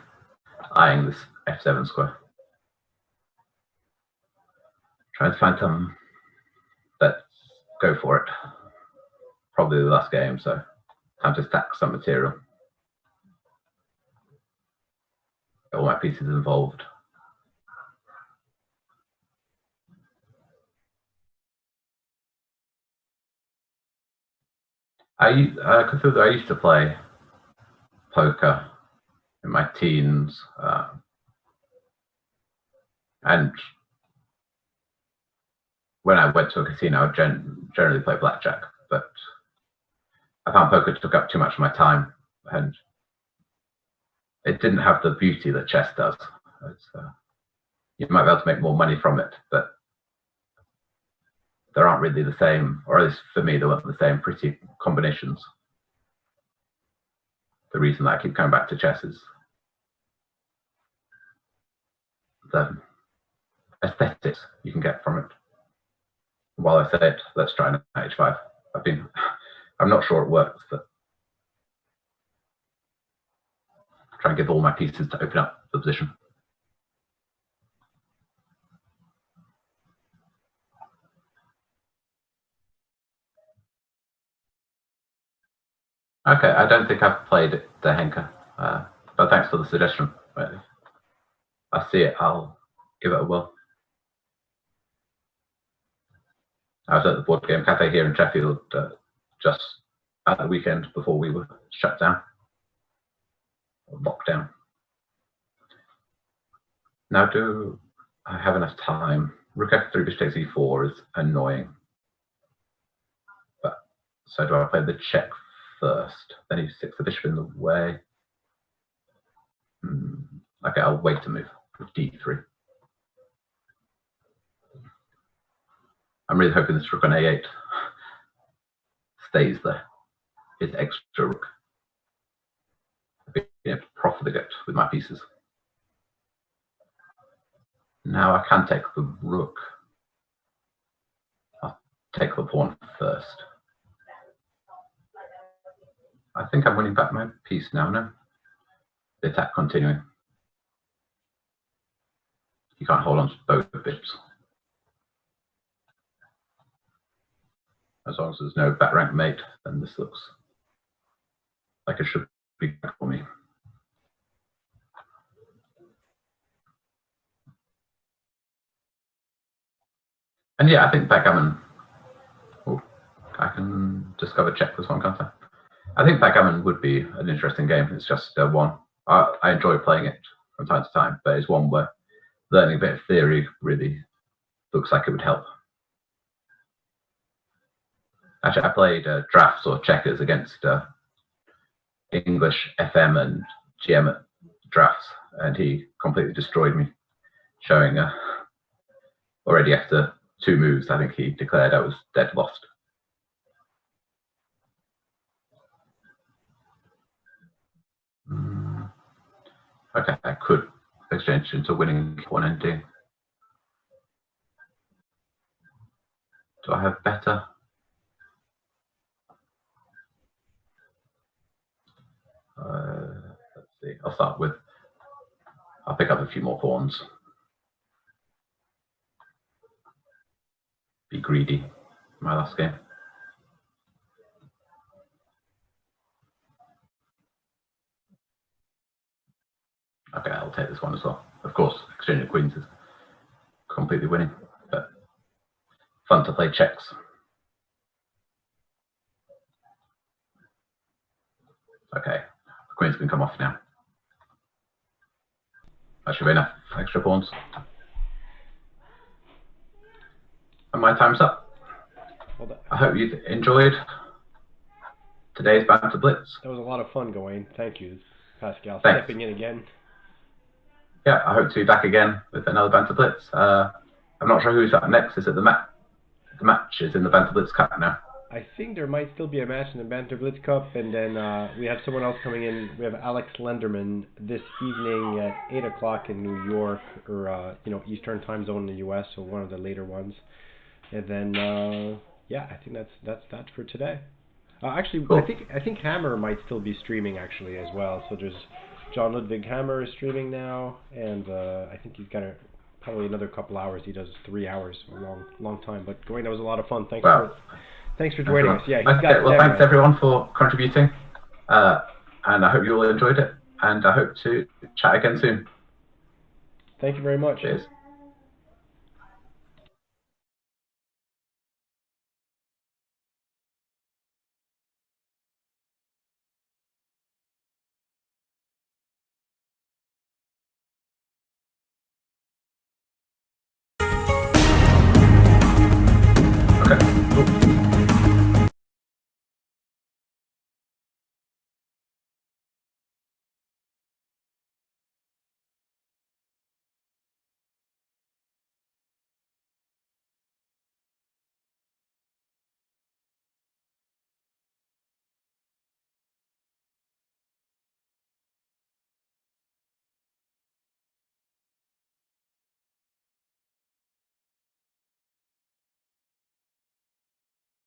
eyeing this f7 square. Trying to find some. Let's go for it. Probably the last game, so time to stack some material. Get all my pieces involved. Cthulhu, I used to play poker in my teens, and when I went to a casino, I would generally play blackjack, but I found poker took up too much of my time, and it didn't have the beauty that chess does. You might be able to make more money from it, but there aren't really the same, or at least for me, there weren't the same pretty combinations. The reason that I keep coming back to chess is the aesthetics you can get from it. while I say it, let's try an h5. I'm not sure it works, but try and give all my pieces to open up the position. Okay, I don't think I've played the Henker, but thanks for the suggestion. If I see it, I'll give it a whirl. I was at the board game cafe here in Sheffield just at the weekend before we were shut down, or locked down. Now, do I have enough time? Rook f3, bishop takes e4 is annoying. But so do I play the check first? Then he sticks the bishop in the way. Okay, I'll wait to move with d3. I'm really hoping this rook on a8 stays there. His extra rook. I've been able to profligate with my pieces. Now I can take the rook. I'll take the pawn first. I think I'm winning back my piece now, no? The attack continuing. You can't hold on to both bits. As long as there's no back rank mate, then this looks like it should be good for me. And yeah, I think backgammon. Oh, I can discover check this one, can't I? I think backgammon would be an interesting game. It's just one. I enjoy playing it from time to time, but it's one where learning a bit of theory really looks like it would help. Actually, I played drafts or checkers against English FM and GM at drafts, and he completely destroyed me, showing already after 2 moves, I think he declared I was dead lost. Okay, I could exchange into winning one ending. Do I have better? Let's see. I'll pick up a few more pawns. Be greedy. My last game. Okay, I'll take this one as well. Of course, exchange of queens is completely winning, but fun to play checks. Okay, the queens can come off now. That should be enough extra pawns. And my time's up. Well, I hope you've enjoyed today's Banter Blitz. That was a lot of fun, Gawain. Thank you, Pascal. Thanks. Stepping in again. Yeah, I hope to be back again with another Banter Blitz. I'm not sure who's up next. Is it the match? The match is in the Banter Blitz Cup now. I think there might still be a match in the Banter Blitz Cup, and then we have someone else coming in. We have Alex Lenderman this evening at 8 o'clock in New York, or Eastern Time Zone in the U.S., so one of the later ones. And then yeah, I think that's that for today. Actually, cool. I think Hammer might still be streaming actually as well. So there's John Ludwig Hammer is streaming now, and I think he's got probably another couple hours. He does 3 hours, a long time. But Gawain, that was a lot of fun. Thanks for joining us. Yeah. Okay, well, thanks everyone for contributing, and I hope you all enjoyed it. And I hope to chat again soon. Thank you very much. Cheers.